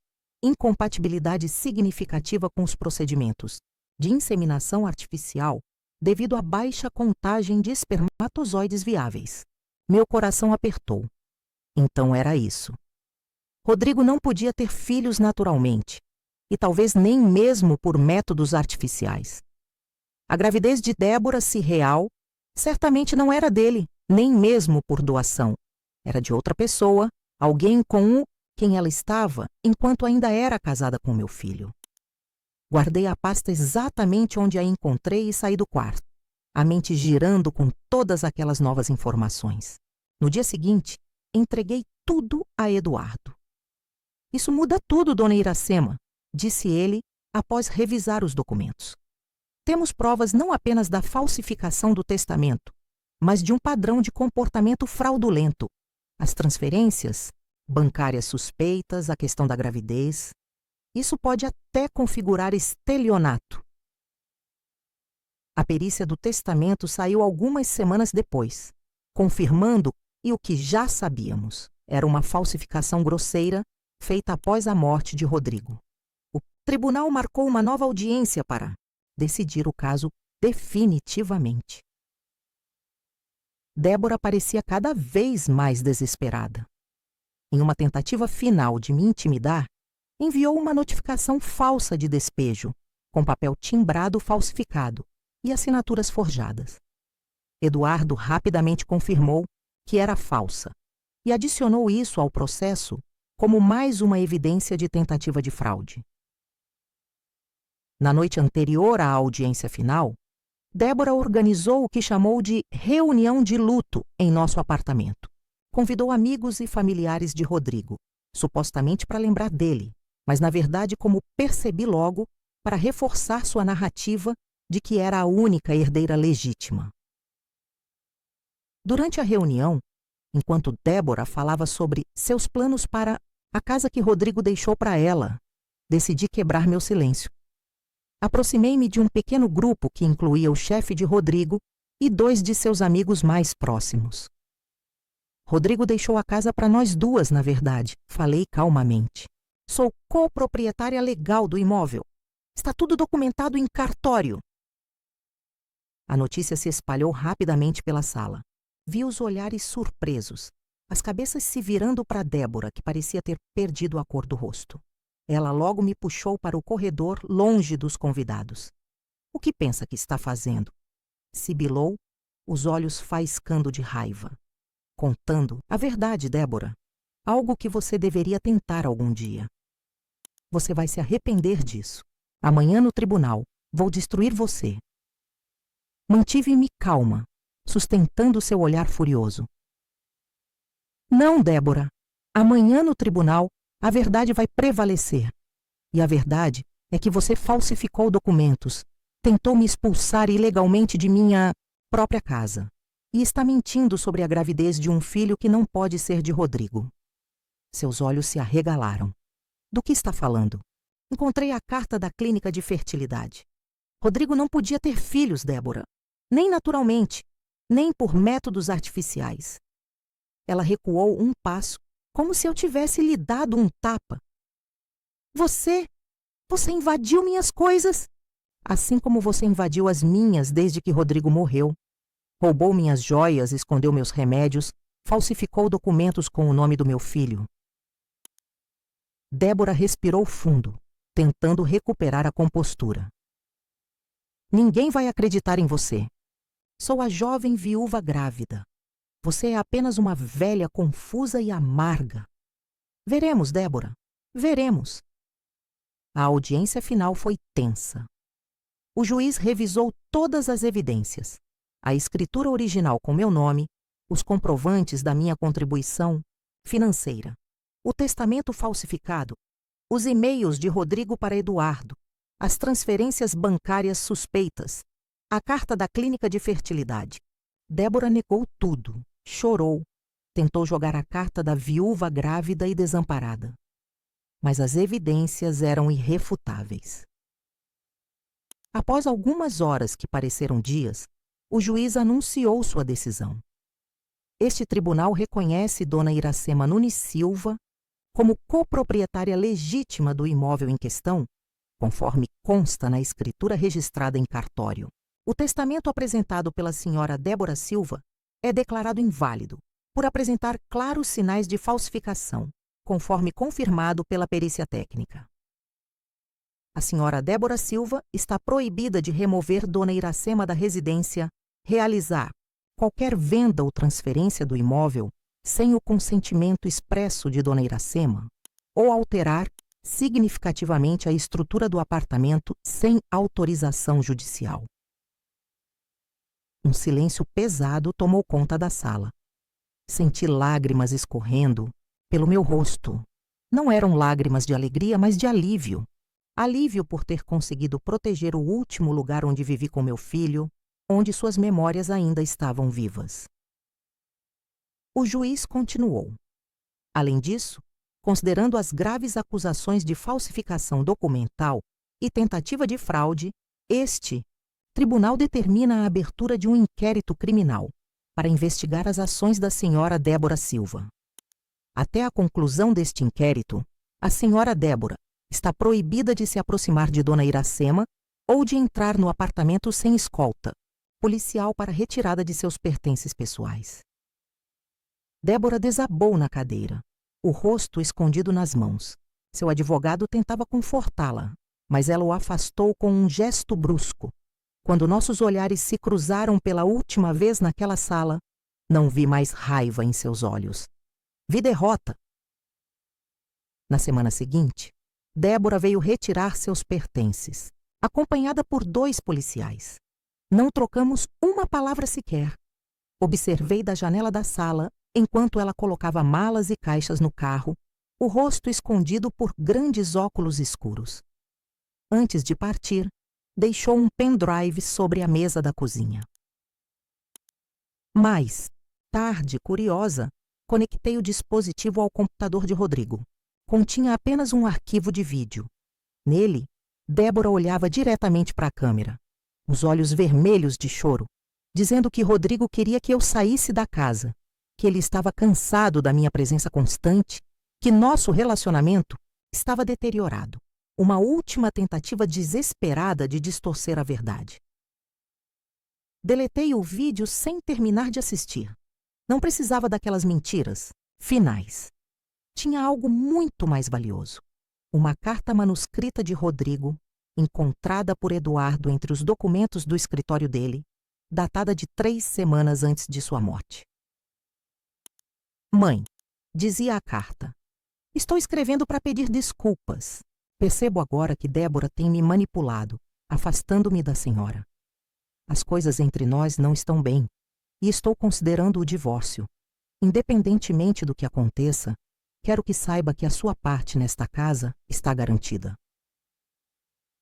incompatibilidade significativa com os procedimentos de inseminação artificial devido à baixa contagem de espermatozoides viáveis. Meu coração apertou. Então era isso. Rodrigo não podia ter filhos naturalmente, e talvez nem mesmo por métodos artificiais. A gravidez de Débora, se real, certamente não era dele, nem mesmo por doação. Era de outra pessoa, alguém com quem ela estava enquanto ainda era casada com meu filho. Guardei a pasta exatamente onde a encontrei e saí do quarto, a mente girando com todas aquelas novas informações. No dia seguinte, entreguei tudo a Eduardo. Isso muda tudo, dona Iracema, disse ele após revisar os documentos. Temos provas não apenas da falsificação do testamento, mas de um padrão de comportamento fraudulento. As transferências bancárias suspeitas, a questão da gravidez. Isso pode até configurar estelionato. A perícia do testamento saiu algumas semanas depois, confirmando o que já sabíamos. Era uma falsificação grosseira feita após a morte de Rodrigo. O tribunal marcou uma nova audiência para decidir o caso definitivamente. Débora parecia cada vez mais desesperada. Em uma tentativa final de me intimidar, enviou uma notificação falsa de despejo, com papel timbrado falsificado e assinaturas forjadas. Eduardo rapidamente confirmou que era falsa e adicionou isso ao processo como mais uma evidência de tentativa de fraude. Na noite anterior à audiência final, Débora organizou o que chamou de reunião de luto em nosso apartamento. Convidou amigos e familiares de Rodrigo, supostamente para lembrar dele, mas na verdade, como percebi logo, para reforçar sua narrativa de que era a única herdeira legítima. Durante a reunião, enquanto Débora falava sobre seus planos para a casa que Rodrigo deixou para ela, decidi quebrar meu silêncio. Aproximei-me de um pequeno grupo que incluía o chefe de Rodrigo e 2 de seus amigos mais próximos. Rodrigo deixou a casa para nós 2, na verdade, falei calmamente. Sou coproprietária legal do imóvel. Está tudo documentado em cartório. A notícia se espalhou rapidamente pela sala. Vi os olhares surpresos, as cabeças se virando para Débora, que parecia ter perdido a cor do rosto. Ela logo me puxou para o corredor, longe dos convidados. O que pensa que está fazendo? Sibilou, os olhos faiscando de raiva. Contando a verdade, Débora. Algo que você deveria tentar algum dia. Você vai se arrepender disso. Amanhã no tribunal, vou destruir você. Mantive-me calma, sustentando seu olhar furioso. Não, Débora. Amanhã no tribunal, a verdade vai prevalecer. E a verdade é que você falsificou documentos, tentou me expulsar ilegalmente de minha própria casa e está mentindo sobre a gravidez de um filho que não pode ser de Rodrigo. Seus olhos se arregalaram. Do que está falando? Encontrei a carta da clínica de fertilidade. Rodrigo não podia ter filhos, Débora. Nem naturalmente, nem por métodos artificiais. Ela recuou um passo, como se eu tivesse lhe dado um tapa. Você invadiu minhas coisas, assim como você invadiu as minhas desde que Rodrigo morreu. Roubou minhas joias, escondeu meus remédios, falsificou documentos com o nome do meu filho. Débora respirou fundo, tentando recuperar a compostura. Ninguém vai acreditar em você. Sou a jovem viúva grávida. Você é apenas uma velha confusa e amarga. Veremos, Débora. Veremos. A audiência final foi tensa. O juiz revisou todas as evidências. A escritura original com meu nome, os comprovantes da minha contribuição financeira, o testamento falsificado, os e-mails de Rodrigo para Eduardo, as transferências bancárias suspeitas, a carta da clínica de fertilidade. Débora negou tudo, chorou, tentou jogar a carta da viúva grávida e desamparada. Mas as evidências eram irrefutáveis. Após algumas horas que pareceram dias, o juiz anunciou sua decisão. Este tribunal reconhece Dona Iracema Nunes Silva como coproprietária legítima do imóvel em questão, conforme consta na escritura registrada em cartório. O testamento apresentado pela senhora Débora Silva é declarado inválido por apresentar claros sinais de falsificação, conforme confirmado pela perícia técnica. A senhora Débora Silva está proibida de remover Dona Iracema da residência, realizar qualquer venda ou transferência do imóvel sem o consentimento expresso de Dona Iracema, ou alterar significativamente a estrutura do apartamento sem autorização judicial. Um silêncio pesado tomou conta da sala. Senti lágrimas escorrendo pelo meu rosto. Não eram lágrimas de alegria, mas de alívio. Alívio por ter conseguido proteger o último lugar onde vivi com meu filho, onde suas memórias ainda estavam vivas. O juiz continuou. Além disso, considerando as graves acusações de falsificação documental e tentativa de fraude, este tribunal determina a abertura de um inquérito criminal para investigar as ações da senhora Débora Silva. Até a conclusão deste inquérito, a senhora Débora está proibida de se aproximar de Dona Iracema ou de entrar no apartamento sem escolta policial para retirada de seus pertences pessoais. Débora desabou na cadeira, o rosto escondido nas mãos. Seu advogado tentava confortá-la, mas ela o afastou com um gesto brusco. Quando nossos olhares se cruzaram pela última vez naquela sala, não vi mais raiva em seus olhos. Vi derrota. Na semana seguinte, Débora veio retirar seus pertences, acompanhada por 2 policiais. Não trocamos uma palavra sequer. Observei da janela da sala, enquanto ela colocava malas e caixas no carro, o rosto escondido por grandes óculos escuros. Antes de partir, deixou um pendrive sobre a mesa da cozinha. Mais tarde, curiosa, conectei o dispositivo ao computador de Rodrigo. Continha apenas um arquivo de vídeo. Nele, Débora olhava diretamente para a câmera, os olhos vermelhos de choro, dizendo que Rodrigo queria que eu saísse da casa, que ele estava cansado da minha presença constante, que nosso relacionamento estava deteriorado. Uma última tentativa desesperada de distorcer a verdade. Deletei o vídeo sem terminar de assistir. Não precisava daquelas mentiras finais. Tinha algo muito mais valioso. Uma carta manuscrita de Rodrigo, encontrada por Eduardo entre os documentos do escritório dele, datada de 3 semanas antes de sua morte. Mãe, dizia a carta, estou escrevendo para pedir desculpas. Percebo agora que Débora tem me manipulado, afastando-me da senhora. As coisas entre nós não estão bem e estou considerando o divórcio. Independentemente do que aconteça, quero que saiba que a sua parte nesta casa está garantida.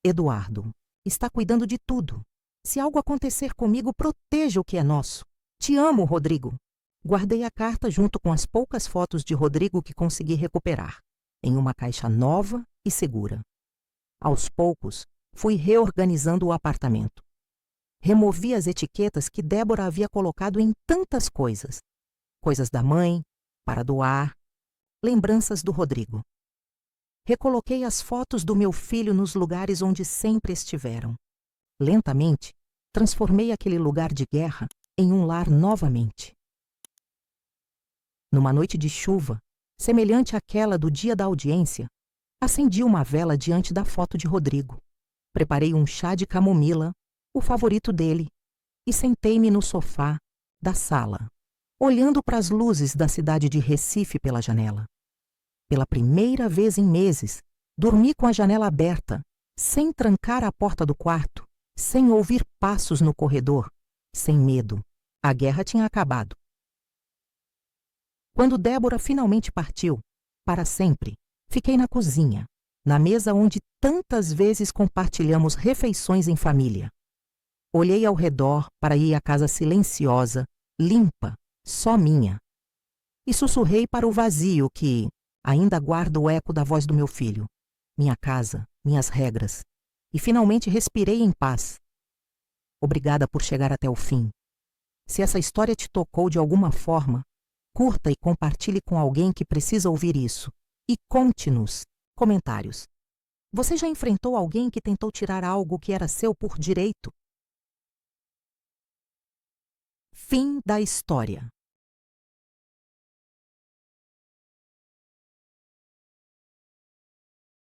Eduardo, está cuidando de tudo. Se algo acontecer comigo, proteja o que é nosso. Te amo, Rodrigo. Guardei a carta junto com as poucas fotos de Rodrigo que consegui recuperar, em uma caixa nova e segura. Aos poucos, fui reorganizando o apartamento. Removi as etiquetas que Débora havia colocado em tantas coisas. Coisas da mãe, para doar, lembranças do Rodrigo. Recoloquei as fotos do meu filho nos lugares onde sempre estiveram. Lentamente, transformei aquele lugar de guerra em um lar novamente. Numa noite de chuva, semelhante àquela do dia da audiência, acendi uma vela diante da foto de Rodrigo. Preparei um chá de camomila, o favorito dele, e sentei-me no sofá da sala, olhando para as luzes da cidade de Recife pela janela. Pela primeira vez em meses, dormi com a janela aberta, sem trancar a porta do quarto, sem ouvir passos no corredor, sem medo. A guerra tinha acabado. Quando Débora finalmente partiu, para sempre, fiquei na cozinha, na mesa onde tantas vezes compartilhamos refeições em família. Olhei ao redor para ir à casa silenciosa, limpa, só minha. E sussurrei para o vazio que ainda guarda o eco da voz do meu filho. Minha casa, minhas regras. E finalmente respirei em paz. Obrigada por chegar até o fim. Se essa história te tocou de alguma forma, curta e compartilhe com alguém que precisa ouvir isso. E conte-nos. Comentários. Você já enfrentou alguém que tentou tirar algo que era seu por direito? Fim da história.